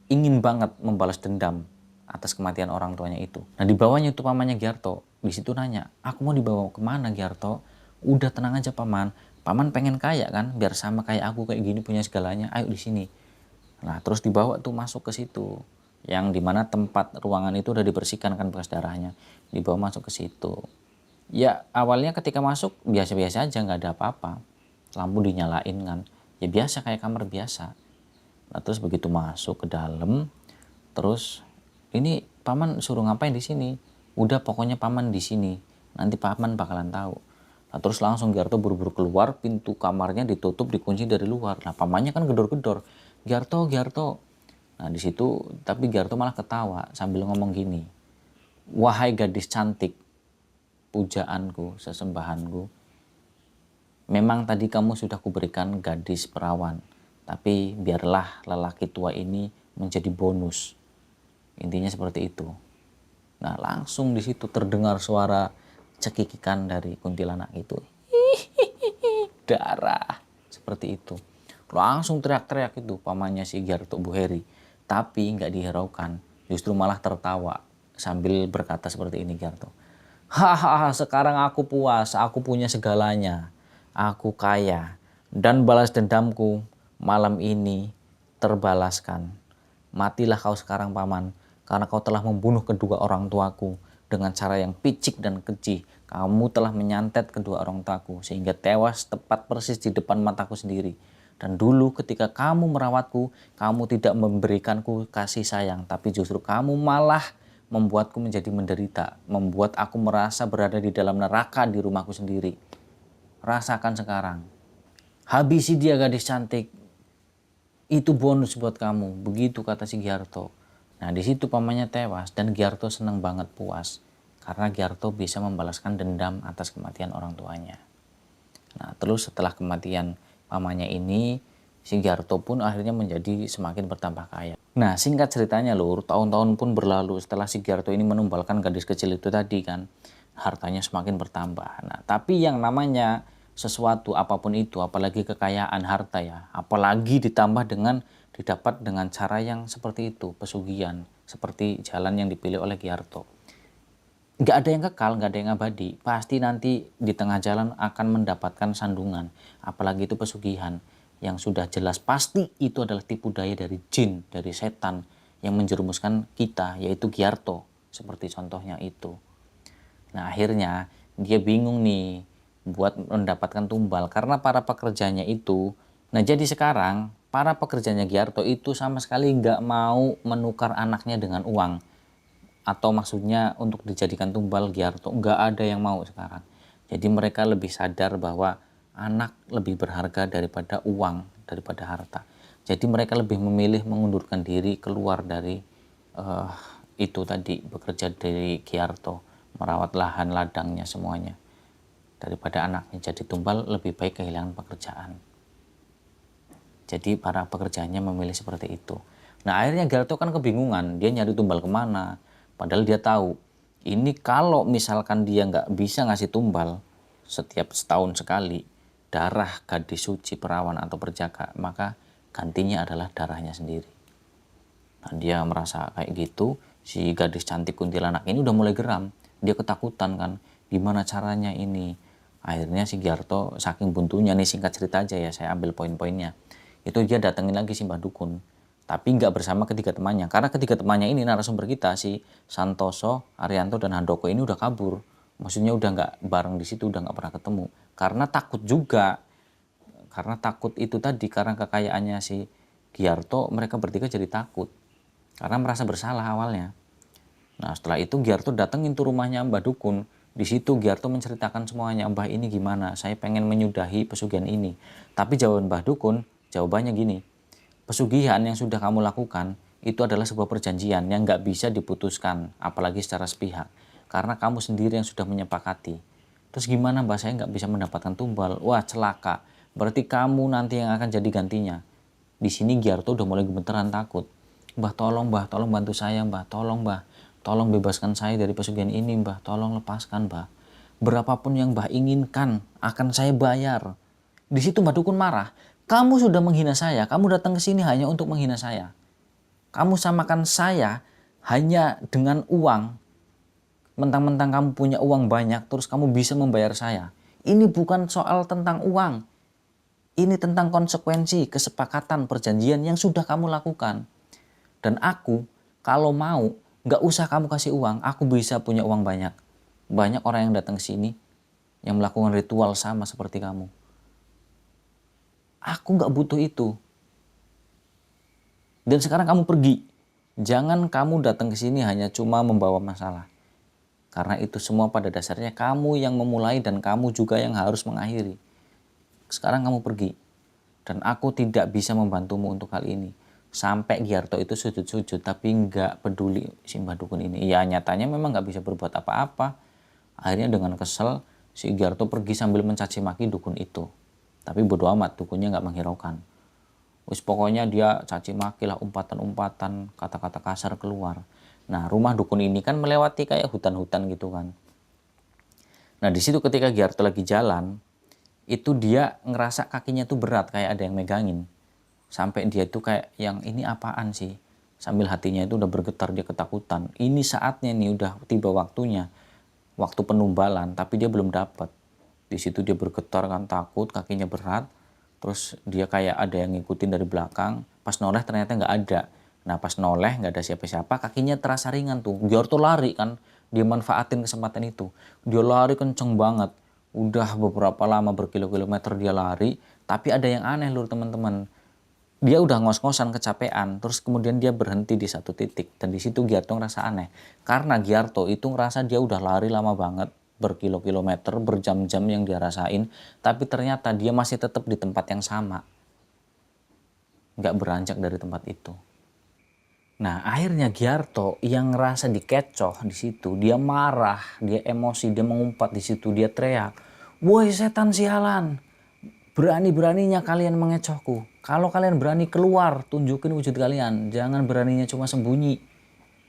ingin banget membalas dendam atas kematian orang tuanya itu. Nah di bawahnya itu pamannya Giarto. Di situ nanya, aku mau dibawa kemana Giarto? Udah tenang aja paman. Paman pengen kaya kan, biar sama kayak aku kayak gini punya segalanya. Ayo di sini. Nah terus dibawa tuh masuk ke situ, yang dimana tempat ruangan itu udah dibersihkan kan bekas darahnya, dibawa masuk ke situ. Ya awalnya ketika masuk biasa-biasa aja, nggak ada apa-apa, lampu dinyalain kan, ya biasa kayak kamar biasa. Nah terus begitu masuk ke dalam, terus ini paman suruh ngapain di sini? Udah pokoknya paman di sini, nanti paman bakalan tahu. Nah terus langsung Giarto buru-buru keluar, pintu kamarnya ditutup dikunci dari luar. Nah pamannya kan gedor-gedor, Giarto Giarto. Nah di situ tapi Giarto malah ketawa sambil ngomong gini, wahai gadis cantik, pujaanku, sesembahanku, memang tadi kamu sudah kuberikan gadis perawan, tapi biarlah lelaki tua ini menjadi bonus. Intinya seperti itu. Nah langsung di situ terdengar suara cekikikan dari kuntilanak itu. Darah. Seperti itu. Langsung teriak-teriak itu pamannya si Giarto Bu Heri. Tapi nggak dihiraukan. Justru malah tertawa sambil berkata seperti ini Giarto. Hahaha, sekarang aku puas. Aku punya segalanya. Aku kaya. Dan balas dendamku malam ini terbalaskan. Matilah kau sekarang paman, karena kau telah membunuh kedua orang tuaku dengan cara yang picik dan keji. Kamu telah menyantet kedua orang tuaku sehingga tewas tepat persis di depan mataku sendiri. Dan dulu ketika kamu merawatku, kamu tidak memberikanku kasih sayang, tapi justru kamu malah membuatku menjadi menderita, membuat aku merasa berada di dalam neraka di rumahku sendiri. Rasakan sekarang. Habisi dia gadis cantik. Itu bonus buat kamu, begitu kata si Giarto. Nah di situ pamannya tewas dan Giarto senang banget, puas karena Giarto bisa membalaskan dendam atas kematian orang tuanya. Nah terus setelah kematian pamannya ini, si Giarto pun akhirnya menjadi semakin bertambah kaya. Nah singkat ceritanya lur, tahun-tahun pun berlalu setelah si Giarto ini menumbalkan gadis kecil itu tadi kan, hartanya semakin bertambah. Nah tapi yang namanya sesuatu apapun itu, apalagi kekayaan harta ya, apalagi ditambah dengan didapat dengan cara yang seperti itu, pesugihan, seperti jalan yang dipilih oleh Giarto. Nggak ada yang kekal, nggak ada yang abadi, pasti nanti di tengah jalan akan mendapatkan sandungan, apalagi itu pesugihan, yang sudah jelas pasti itu adalah tipu daya dari jin, dari setan, yang menjerumuskan kita, yaitu Giarto, seperti contohnya itu. Nah akhirnya dia bingung nih, buat mendapatkan tumbal karena para pekerjanya itu. Nah jadi sekarang para pekerjanya Giarto itu sama sekali nggak mau menukar anaknya dengan uang, atau maksudnya untuk dijadikan tumbal Giarto, nggak ada yang mau sekarang. Jadi mereka lebih sadar bahwa anak lebih berharga daripada uang, daripada harta. Jadi mereka lebih memilih mengundurkan diri keluar dari itu tadi, bekerja dari Giarto, merawat lahan ladangnya semuanya. Daripada anaknya jadi tumbal, lebih baik kehilangan pekerjaan. Jadi para pekerjaannya memilih seperti itu. Nah akhirnya Giarto kan kebingungan, dia nyari tumbal kemana. Padahal dia tahu, ini kalau misalkan dia nggak bisa ngasih tumbal setiap setahun sekali, darah gadis suci perawan atau perjaka, maka gantinya adalah darahnya sendiri. Nah dia merasa kayak gitu, si gadis cantik kuntilanak ini udah mulai geram. Dia ketakutan kan, gimana caranya ini. Akhirnya si Giarto saking buntunya nih, singkat cerita aja ya, saya ambil poin-poinnya. Itu dia datengin lagi si Mbah Dukun. Tapi nggak bersama ketiga temannya. Karena ketiga temannya ini narasumber kita, si Santoso, Arianto, dan Handoko ini udah kabur. Maksudnya udah nggak bareng di situ, udah nggak pernah ketemu. Karena takut juga. Karena takut itu tadi, karena kekayaannya si Giarto, mereka bertiga jadi takut. Karena merasa bersalah awalnya. Nah setelah itu Giarto datengin tuh rumahnya Mbah Dukun. Di situ Giarto menceritakan semuanya, Mbah ini gimana, saya pengen menyudahi pesugihan ini. Tapi jawaban Mbah Dukun, jawabannya gini, pesugihan yang sudah kamu lakukan itu adalah sebuah perjanjian yang nggak bisa diputuskan, apalagi secara sepihak. Karena kamu sendiri yang sudah menyepakati. Terus gimana Mbah, saya nggak bisa mendapatkan tumbal? Wah celaka, berarti kamu nanti yang akan jadi gantinya. Di sini Giarto udah mulai gemeteran takut. Mbah, tolong bantu saya Mbah, tolong bebaskan saya dari pesugihan ini Mbah, tolong lepaskan Mbah. Berapapun yang Mbah inginkan akan saya bayar. Di situ Mbah Dukun marah. Kamu sudah menghina saya, kamu datang ke sini hanya untuk menghina saya. Kamu samakan saya hanya dengan uang. Mentang-mentang kamu punya uang banyak, terus kamu bisa membayar saya. Ini bukan soal tentang uang. Ini tentang konsekuensi, kesepakatan, perjanjian yang sudah kamu lakukan. Dan aku, kalau mau, nggak usah kamu kasih uang, aku bisa punya uang banyak. Banyak orang yang datang ke sini, yang melakukan ritual sama seperti kamu. Aku nggak butuh itu. Dan sekarang kamu pergi. Jangan kamu datang ke sini hanya cuma membawa masalah. Karena itu semua pada dasarnya kamu yang memulai dan kamu juga yang harus mengakhiri. Sekarang kamu pergi. Dan aku tidak bisa membantumu untuk hal ini. Sampai Giarto itu sujud-sujud tapi nggak peduli si Mbah Dukun ini. Ya nyatanya memang nggak bisa berbuat apa-apa. Akhirnya dengan kesel si Giarto pergi sambil mencaci maki dukun itu. Tapi bodo amat, dukunnya nggak menghiraukan. Wis pokoknya dia caci maki lah, umpatan-umpatan, kata-kata kasar keluar. Nah rumah dukun ini kan melewati kayak hutan-hutan gitu kan. Nah di situ ketika Giarto lagi jalan, itu dia ngerasa kakinya tuh berat, kayak ada yang megangin. Sampai dia tuh kayak yang ini apaan sih? Sambil hatinya itu udah bergetar, dia ketakutan. Ini saatnya nih, udah tiba waktunya. Waktu penumbalan, tapi dia belum dapat. Di situ dia bergetar kan, takut, kakinya berat. Terus dia kayak ada yang ngikutin dari belakang. Pas noleh ternyata nggak ada. Nah pas noleh nggak ada siapa-siapa, kakinya terasa ringan tuh. Giarto lari kan, dia manfaatin kesempatan itu. Dia lari kenceng banget. Udah beberapa lama berkilo-kilometer dia lari. Tapi ada yang aneh lur teman-teman. Dia udah ngos-ngosan kecapean, terus kemudian dia berhenti di satu titik. Dan di situ Giarto ngerasa aneh. Karena Giarto itu ngerasa dia udah lari lama banget, berkilo-kilometer, berjam-jam yang dia rasain. Tapi ternyata dia masih tetap di tempat yang sama. Nggak beranjak dari tempat itu. Nah akhirnya Giarto yang ngerasa dikecoh di situ, dia marah, dia emosi, dia mengumpat di situ, dia teriak, "Woi setan sialan, berani-beraninya kalian mengecohku. Kalau kalian berani keluar, tunjukin wujud kalian. Jangan beraninya cuma sembunyi."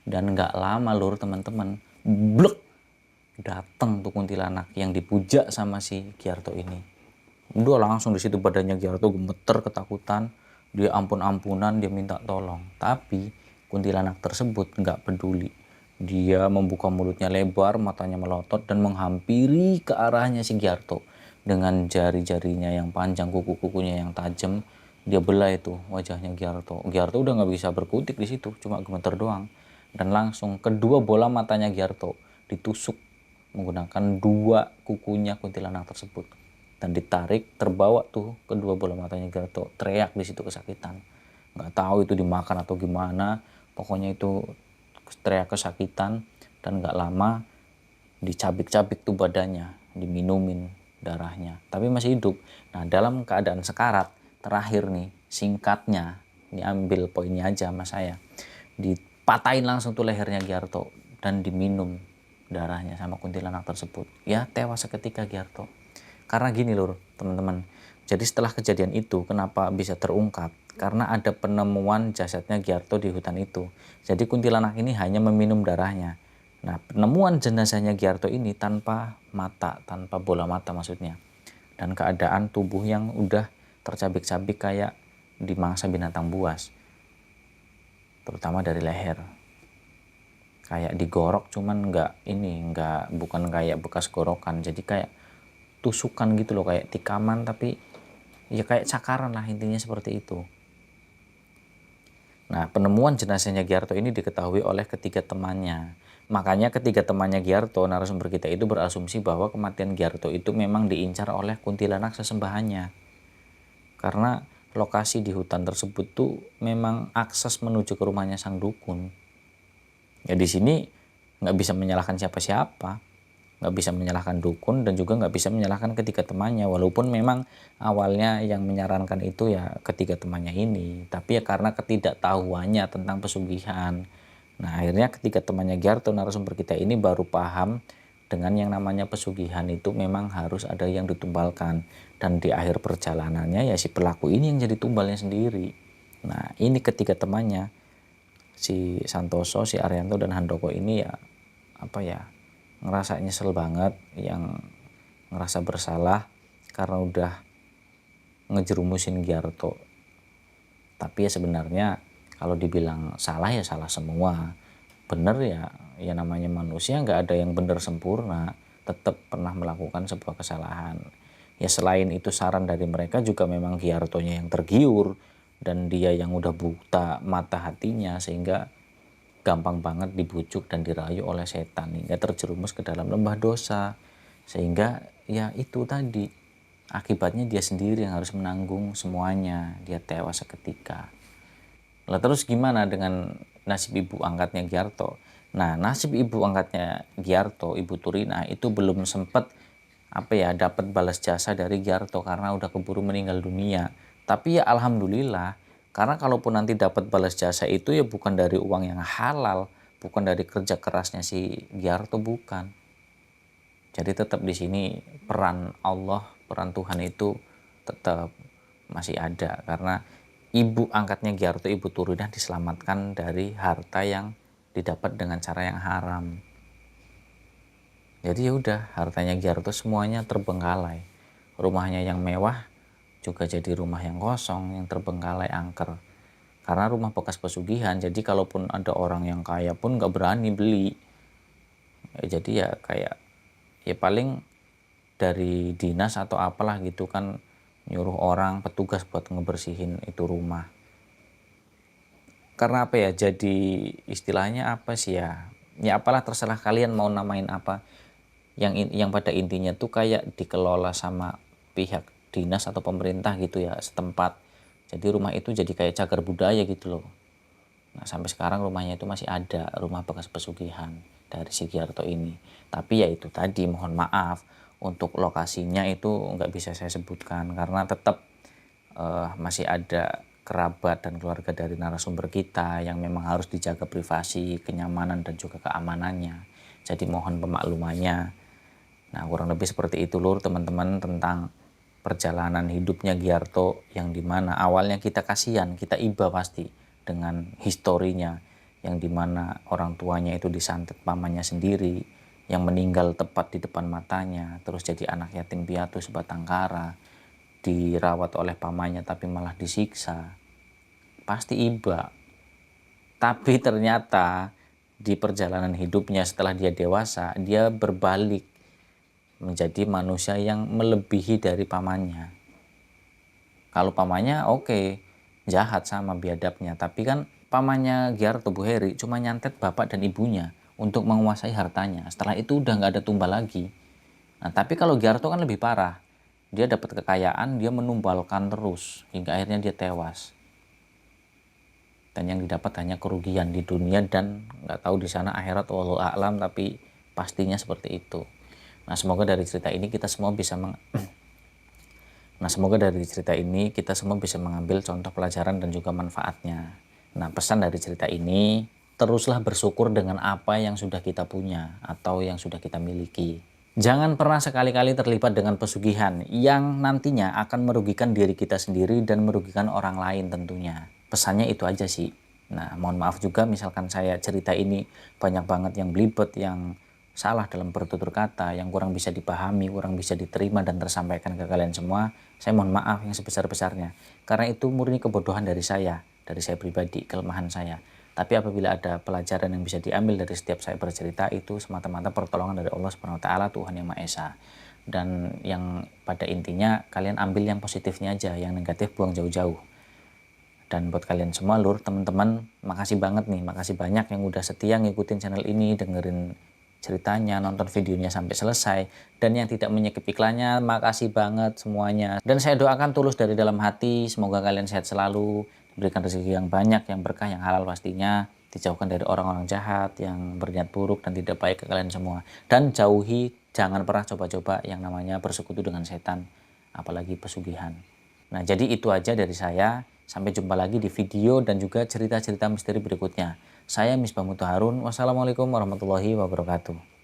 Dan nggak lama lur teman-teman, blek, datang tuh kuntilanak yang dipuja sama si Giarto ini. Udah langsung di situ badannya Giarto gemeter ketakutan. Dia ampun-ampunan, dia minta tolong. Tapi kuntilanak tersebut nggak peduli. Dia membuka mulutnya lebar, matanya melotot dan menghampiri ke arahnya si Giarto. Dengan jari-jarinya yang panjang, kuku-kukunya yang tajam, dia belah itu wajahnya Giarto. Giarto udah nggak bisa berkutik di situ, cuma gemeter doang. Dan langsung kedua bola matanya Giarto ditusuk menggunakan dua kukunya kuntilanak tersebut. Dan ditarik, terbawa tuh kedua bola matanya Giarto, teriak di situ kesakitan. Nggak tahu itu dimakan atau gimana, pokoknya itu teriak kesakitan. Dan nggak lama dicabik-cabik tuh badannya, diminumin darahnya, tapi masih hidup. Nah dalam keadaan sekarat terakhir nih, singkatnya ini ambil poinnya aja mas saya, dipatahin langsung tuh lehernya Giarto dan diminum darahnya sama kuntilanak tersebut. Ya tewas seketika Giarto. Karena gini lur teman-teman, jadi setelah kejadian itu kenapa bisa terungkap? Karena ada penemuan jasadnya Giarto di hutan itu. Jadi kuntilanak ini hanya meminum darahnya. Nah penemuan jenazahnya Giarto ini tanpa mata, tanpa bola mata maksudnya. Dan keadaan tubuh yang udah tercabik-cabik kayak dimangsa binatang buas. Terutama dari leher. Kayak digorok cuman bukan kayak bekas gorokan. Jadi kayak tusukan gitu loh, kayak tikaman tapi ya kayak cakaran lah intinya seperti itu. Nah, penemuan jenazahnya Giarto ini diketahui oleh ketiga temannya. Makanya ketiga temannya Giarto, narasumber kita itu berasumsi bahwa kematian Giarto itu memang diincar oleh kuntilanak sesembahannya. Karena lokasi di hutan tersebut tuh memang akses menuju ke rumahnya sang dukun. Ya di sini nggak bisa menyalahkan siapa-siapa, nggak bisa menyalahkan dukun dan juga nggak bisa menyalahkan ketiga temannya, walaupun memang awalnya yang menyarankan itu ya ketiga temannya ini, tapi ya karena ketidaktahuannya tentang pesugihan. Nah akhirnya ketiga temannya Giarto, narasumber kita ini, baru paham dengan yang namanya pesugihan itu memang harus ada yang ditumbalkan, dan di akhir perjalanannya ya si pelaku ini yang jadi tumbalnya sendiri. Nah ini ketiga temannya, si Santoso, si Arianto dan Handoko ini ya apa ya, ngerasa nyesel banget, yang ngerasa bersalah karena udah ngejerumusin Giarto. Tapi ya sebenarnya kalau dibilang salah ya salah semua, bener ya ya namanya manusia, nggak ada yang bener sempurna, tetap pernah melakukan sebuah kesalahan. Ya selain itu saran dari mereka juga memang Giartonya yang tergiur dan dia yang udah buta mata hatinya, sehingga gampang banget dibujuk dan dirayu oleh setan hingga terjerumus ke dalam lembah dosa, sehingga ya itu tadi akibatnya dia sendiri yang harus menanggung semuanya, dia tewas seketika. Lah terus gimana dengan nasib ibu angkatnya Giarto? Nah nasib ibu angkatnya Giarto, Ibu Turina, itu belum sempat apa ya dapat balas jasa dari Giarto karena udah keburu meninggal dunia. Tapi ya alhamdulillah, karena kalaupun nanti dapat balas jasa itu ya bukan dari uang yang halal, bukan dari kerja kerasnya si Giarto, bukan. Jadi tetap di sini peran Allah, peran Tuhan itu tetap masih ada, karena ibu angkatnya Giarto, Ibu Turina, diselamatkan dari harta yang didapat dengan cara yang haram. Jadi ya udah, hartanya Giarto semuanya terbengkalai. Rumahnya yang mewah juga jadi rumah yang kosong, yang terbengkalai, angker. Karena rumah bekas pesugihan, jadi kalaupun ada orang yang kaya pun nggak berani beli. Ya, jadi ya kayak ya paling dari dinas atau apalah gitu kan, nyuruh orang petugas buat ngebersihin itu rumah. Karena apa ya, jadi istilahnya apa sih ya, ya apalah terserah kalian mau namain apa, yang pada intinya tuh kayak dikelola sama pihak dinas atau pemerintah gitu ya setempat. Jadi rumah itu jadi kayak cagar budaya gitu loh. Nah sampai sekarang rumahnya itu masih ada, rumah bekas pesugihan dari si Giarto ini. Tapi ya itu tadi, mohon maaf untuk lokasinya itu nggak bisa saya sebutkan karena tetap masih ada kerabat dan keluarga dari narasumber kita yang memang harus dijaga privasi, kenyamanan dan juga keamanannya. Jadi mohon pemaklumannya. Nah kurang lebih seperti itu lur teman-teman tentang perjalanan hidupnya Giarto, yang dimana awalnya kita kasihan, kita iba pasti dengan historinya, yang dimana orang tuanya itu disantet pamannya sendiri, yang meninggal tepat di depan matanya, terus jadi anak yatim piatu sebatang kara, dirawat oleh pamannya tapi malah disiksa. Pasti iba. Tapi ternyata di perjalanan hidupnya setelah dia dewasa, dia berbalik menjadi manusia yang melebihi dari pamannya. Kalau pamannya oke, jahat sama biadabnya, tapi kan pamannya Giarto, Bu Heri, cuma nyantet bapak dan ibunya untuk menguasai hartanya. Setelah itu udah nggak ada tumbal lagi. Nah tapi kalau Giarto kan lebih parah, dia dapat kekayaan, dia menumbalkan terus hingga akhirnya dia tewas. Dan yang didapat hanya kerugian di dunia dan nggak tahu di sana akhirat, wallahu a'lam, tapi pastinya seperti itu. Nah semoga dari cerita ini kita semua bisa mengambil contoh pelajaran dan juga manfaatnya. Nah pesan dari cerita ini, teruslah bersyukur dengan apa yang sudah kita punya atau yang sudah kita miliki. Jangan pernah sekali-kali terlibat dengan pesugihan yang nantinya akan merugikan diri kita sendiri dan merugikan orang lain tentunya. Pesannya itu aja sih. Nah mohon maaf juga misalkan saya cerita ini banyak banget yang belibet, yang salah dalam bertutur kata, yang kurang bisa dipahami, kurang bisa diterima dan tersampaikan ke kalian semua. Saya mohon maaf yang sebesar-besarnya. Karena itu murni kebodohan dari saya pribadi, kelemahan saya. Tapi apabila ada pelajaran yang bisa diambil dari setiap saya bercerita, itu semata-mata pertolongan dari Allah Subhanahu wa taala, Tuhan yang Maha Esa. Dan yang pada intinya kalian ambil yang positifnya aja, yang negatif buang jauh-jauh. Dan buat kalian semua lur, teman-teman, makasih banget nih, makasih banyak yang udah setia ngikutin channel ini, dengerin ceritanya, nonton videonya sampai selesai. Dan yang tidak menyekip iklannya, makasih banget semuanya. Dan saya doakan tulus dari dalam hati, semoga kalian sehat selalu, diberikan rezeki yang banyak, yang berkah, yang halal pastinya, dijauhkan dari orang-orang jahat, yang berniat buruk dan tidak baik ke kalian semua. Dan jauhi, jangan pernah coba-coba yang namanya bersekutu dengan setan, apalagi pesugihan. Nah, jadi itu aja dari saya. Sampai jumpa lagi di video dan juga cerita-cerita misteri berikutnya. Saya Misbah Muthaharun. Wassalamualaikum warahmatullahi wabarakatuh.